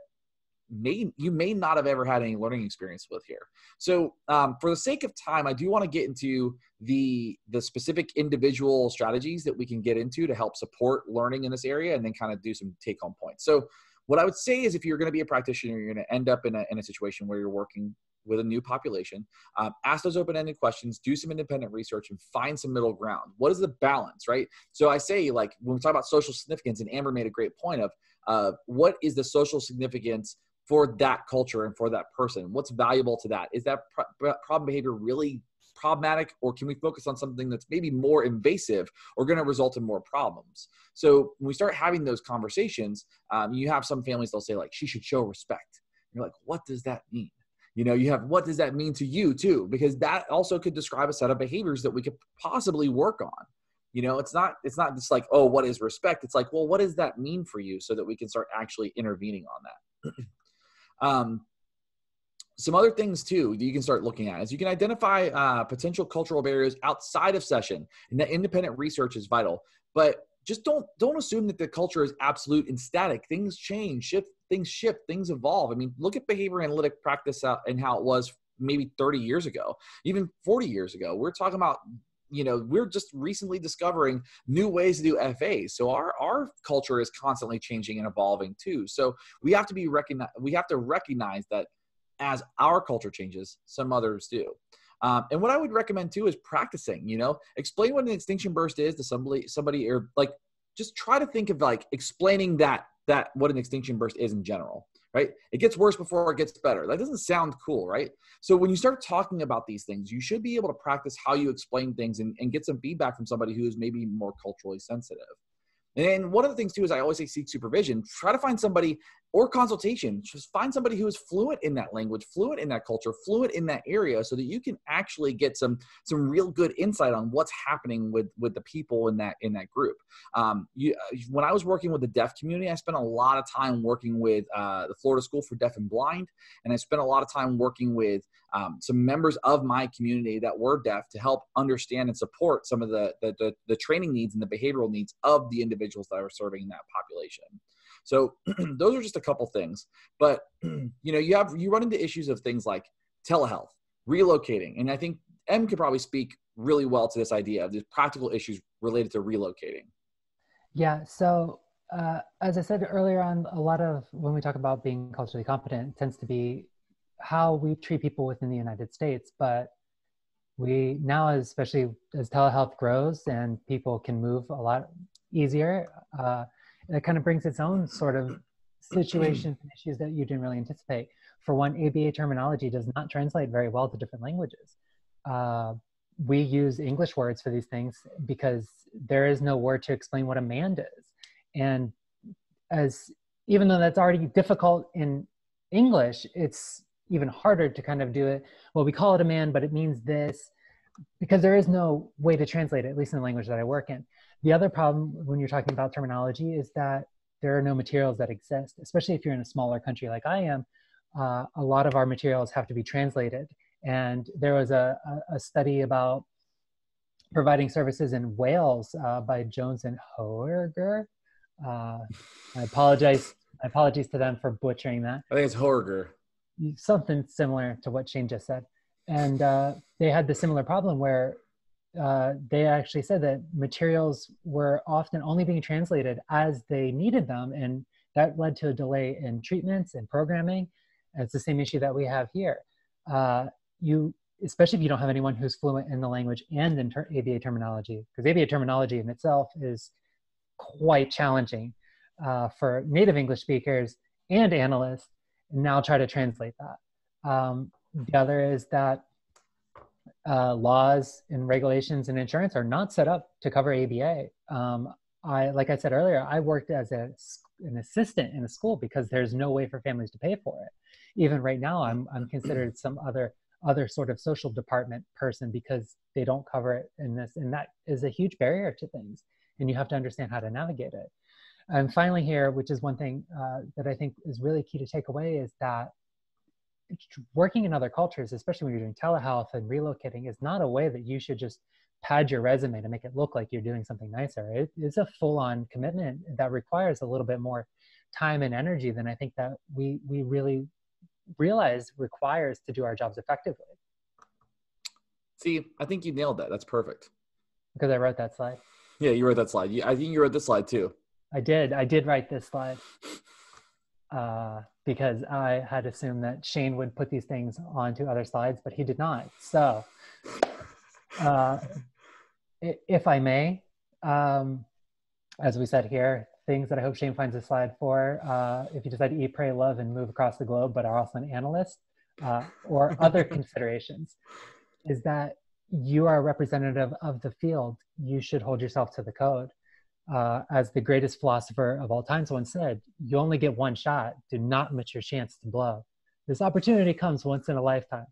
you may not have ever had any learning experience with here. So for the sake of time, I do want to get into the specific individual strategies that we can get into to help support learning in this area, and then kind of do some take home points. So what I would say is, if you're going to be a practitioner, you're going to end up in a situation where you're working with a new population, ask those open-ended questions, do some independent research, and find some middle ground. What is the balance, right? So I say, like, when we talk about social significance, and Amber made a great point of what is the social significance for that culture and for that person? What's valuable to that? Is that problem behavior really problematic, or can we focus on something that's maybe more invasive or going to result in more problems? So when we start having those conversations, you have some families, they'll say like, she should show respect. You're like, what does that mean? You know, you have, what does that mean to you too? Because that also could describe a set of behaviors that we could possibly work on. You know, it's not just like, oh, what is respect? It's like, well, what does that mean for you, so that we can start actually intervening on that. Some other things too that you can start looking at is you can identify potential cultural barriers outside of session, and that independent research is vital. But just don't assume that the culture is absolute and static. Things change, things shift, things evolve. I mean, look at behavior analytic practice and how it was maybe 30 years ago, even 40 years ago. We're talking about, you know, we're just recently discovering new ways to do FAs. So our culture is constantly changing and evolving too. So we have to recognize that as our culture changes, some others do. And what I would recommend too is practicing, you know, explain what an extinction burst is to somebody, or like, just try to think of like explaining that what an extinction burst is in general, right? It gets worse before it gets better. That doesn't sound cool, right? So when you start talking about these things, you should be able to practice how you explain things and get some feedback from somebody who is maybe more culturally sensitive. And one of the things too is I always say seek supervision. Try to find somebody, or consultation. Just find somebody who is fluent in that language, fluent in that culture, fluent in that area, so that you can actually get some real good insight on what's happening with the people in that group. When I was working with the deaf community, I spent a lot of time working with the Florida School for Deaf and Blind, and I spent a lot of time working with some members of my community that were deaf to help understand and support some of the training needs and the behavioral needs of the individuals that are serving that population. So those are just a couple things, but you know, you run into issues of things like telehealth, relocating. And I think Em could probably speak really well to this idea of the practical issues related to relocating. Yeah. So as I said earlier on, a lot of when we talk about being culturally competent, it tends to be how we treat people within the United States. But we now, especially as telehealth grows and people can move a lot easier, it kind of brings its own sort of situations and issues that you didn't really anticipate. For one, ABA terminology does not translate very well to different languages. We use English words for these things because there is no word to explain what a mand is. And even though that's already difficult in English, it's even harder to kind of do it. Well, we call it a mand, but it means this, because there is no way to translate it, at least in the language that I work in. The other problem when you're talking about terminology is that there are no materials that exist, especially if you're in a smaller country like I am. A lot of our materials have to be translated. And there was a study about providing services in Wales by Jones and Hoerger. My apologies to them for butchering that. I think it's Hoerger. something similar to what Shane just said. And they had the similar problem where they actually said that materials were often only being translated as they needed them, and that led to a delay in treatments and programming. And it's the same issue that we have here. Especially if you don't have anyone who's fluent in the language and in ABA terminology, because ABA terminology in itself is quite challenging for native English speakers and analysts, and now try to translate that. The other is that laws and regulations and insurance are not set up to cover ABA. Like I said earlier, I worked as an assistant in a school because there's no way for families to pay for it. Even right now, I'm considered some other sort of social department person because they don't cover it in this, and that is a huge barrier to things, and you have to understand how to navigate it. And finally here, which is one thing that I think is really key to take away, is that working in other cultures, especially when you're doing telehealth and relocating, is not a way that you should just pad your resume to make it look like you're doing something nicer. It is a full-on commitment that requires a little bit more time and energy than I think that we really realize requires to do our jobs effectively. See, I think you nailed that. That's perfect. Because I wrote that slide. Yeah, you wrote that slide. I think you wrote this slide too. I did write this slide because I had assumed that Shane would put these things onto other slides, but he did not. So if I may, as we said here, things that I hope Shane finds a slide for, if you decide to eat, pray, love, and move across the globe, but are also an analyst, or other considerations, is that you are a representative of the field. You should hold yourself to the code. As the greatest philosopher of all time once said, you only get one shot. Do not miss your chance to blow. This opportunity comes once in a lifetime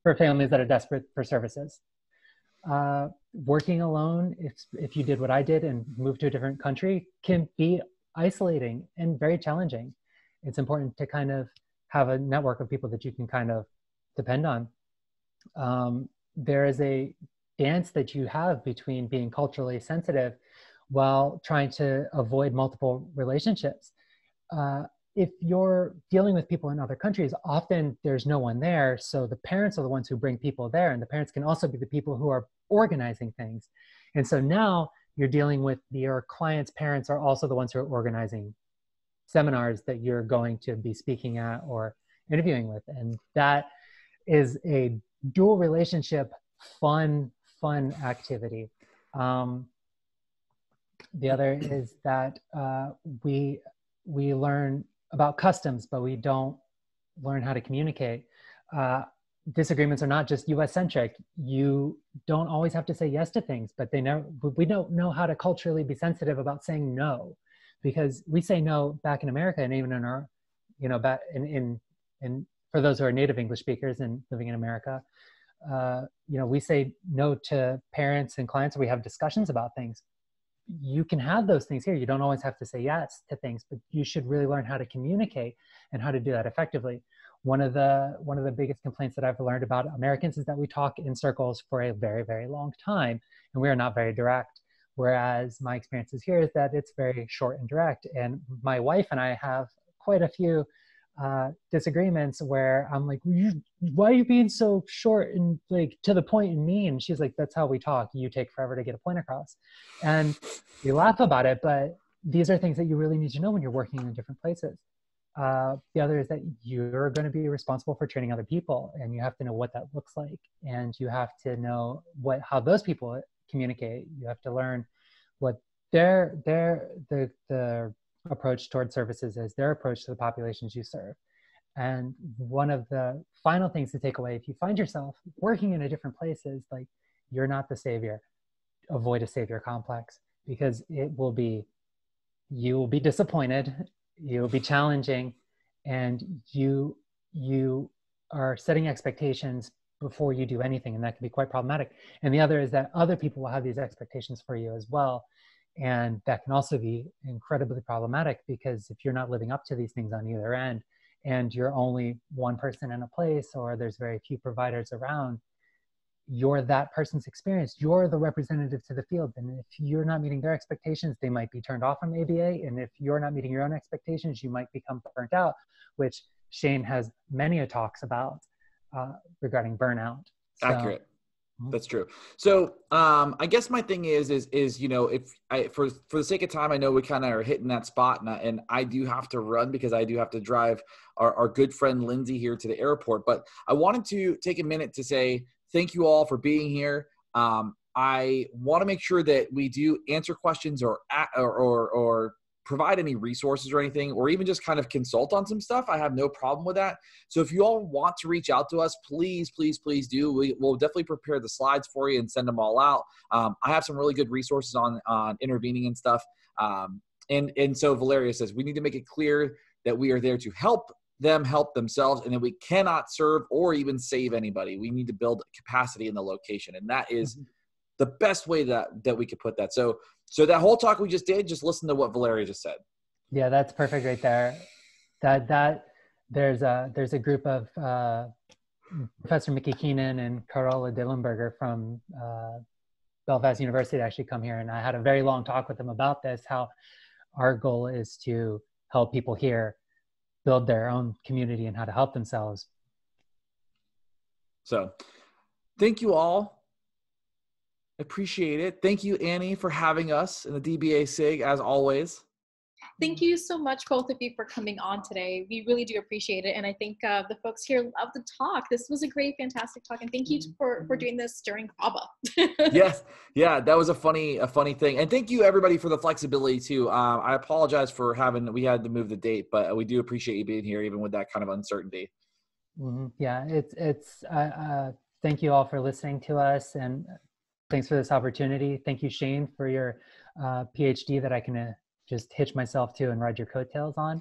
for families that are desperate for services. Working alone, if you did what I did and moved to a different country, can be isolating and very challenging. It's important to kind of have a network of people that you can kind of depend on. There is a dance that you have between being culturally sensitive while trying to avoid multiple relationships. If you're dealing with people in other countries, often there's no one there. So the parents are the ones who bring people there, and the parents can also be the people who are organizing things. And so now you're dealing with your clients' parents are also the ones who are organizing seminars that you're going to be speaking at or interviewing with. And that is a dual relationship, fun activity. The other is that we learn about customs, but we don't learn how to communicate. Disagreements are not just US centric. You don't always have to say yes to things, but we don't know how to culturally be sensitive about saying no, because we say no back in America, and even in our, back in for those who are native English speakers and living in America, we say no to parents and clients, or we have discussions about things. You can have those things here. You don't always have to say yes to things, but you should really learn how to communicate and how to do that effectively. One of the biggest complaints that I've learned about Americans is that we talk in circles for a very, very long time, and we are not very direct. Whereas my experiences here is that it's very short and direct. And my wife and I have quite a few disagreements where I'm like, why are you being so short and like to the point and mean? And she's like, that's how we talk. You take forever to get a point across. And we laugh about it, but these are things that you really need to know when you're working in different places. The other is that you're going to be responsible for training other people, and you have to know what that looks like. And you have to know how those people communicate. You have to learn what the approach towards services is, their approach to the populations you serve. And one of the final things to take away, if you find yourself working in a different place, is like, you're not the savior. Avoid a savior complex, because you will be disappointed, you'll be challenging, and you are setting expectations before you do anything, and that can be quite problematic. And the other is that other people will have these expectations for you as well. And that can also be incredibly problematic, because if you're not living up to these things on either end, and you're only one person in a place, or there's very few providers around, you're that person's experience. You're the representative to the field. And if you're not meeting their expectations, they might be turned off from ABA. And if you're not meeting your own expectations, you might become burnt out, which Shane has many talks about regarding burnout. So, accurate. That's true. So I guess my thing is you know, if I for the sake of time, I know we kind of are hitting that spot, and I do have to run because I do have to drive our good friend Lindsay here to the airport. But I wanted to take a minute to say thank you all for being here. I want to make sure that we do answer questions or provide any resources or anything, or even just kind of consult on some stuff. I have no problem with that. So if you all want to reach out to us, please, please, please do. We'll definitely prepare the slides for you and send them all out. I have some really good resources on intervening and stuff. And so Valeria says, we need to make it clear that we are there to help them help themselves, and that we cannot serve or even save anybody. We need to build capacity in the location. And that is the best way that we could put that. So that whole talk we just did, just listen to what Valeria just said. Yeah, that's perfect right there. That there's a group of Professor Mickey Keenan and Carola Dillenberger from Belfast University that actually come here, and I had a very long talk with them about this, how our goal is to help people here build their own community and how to help themselves. So thank you all. Appreciate it. Thank you, Annie, for having us in the DBA SIG, as always. Thank you so much, both of you, for coming on today. We really do appreciate it. And I think the folks here love the talk. This was a great, fantastic talk. And thank you for doing this during CABA. Yes. Yeah, that was a funny thing. And thank you, everybody, for the flexibility, too. I apologize for we had to move the date, but we do appreciate you being here, even with that kind of uncertainty. Yeah, thank you all for listening to us. And thanks for this opportunity. Thank you, Shane, for your PhD that I can just hitch myself to and ride your coattails on.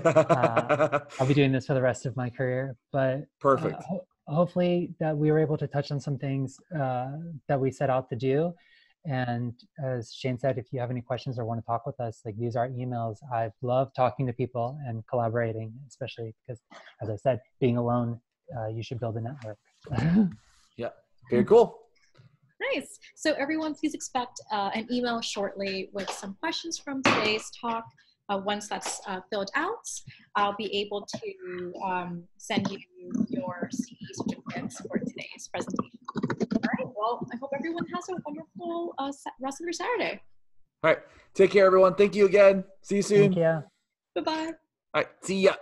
I'll be doing this for the rest of my career, but perfect. Hopefully that we were able to touch on some things that we set out to do. And as Shane said, if you have any questions or want to talk with us, like, these are emails. I love talking to people and collaborating, especially because, as I said, being alone, you should build a network. Yeah, very cool. Nice. So everyone, please expect an email shortly with some questions from today's talk. Once that's filled out, I'll be able to send you your CE certificates for today's presentation. All right. Well, I hope everyone has a wonderful rest of your Saturday. All right. Take care, everyone. Thank you again. See you soon. Thank you. Bye-bye. All right. See ya.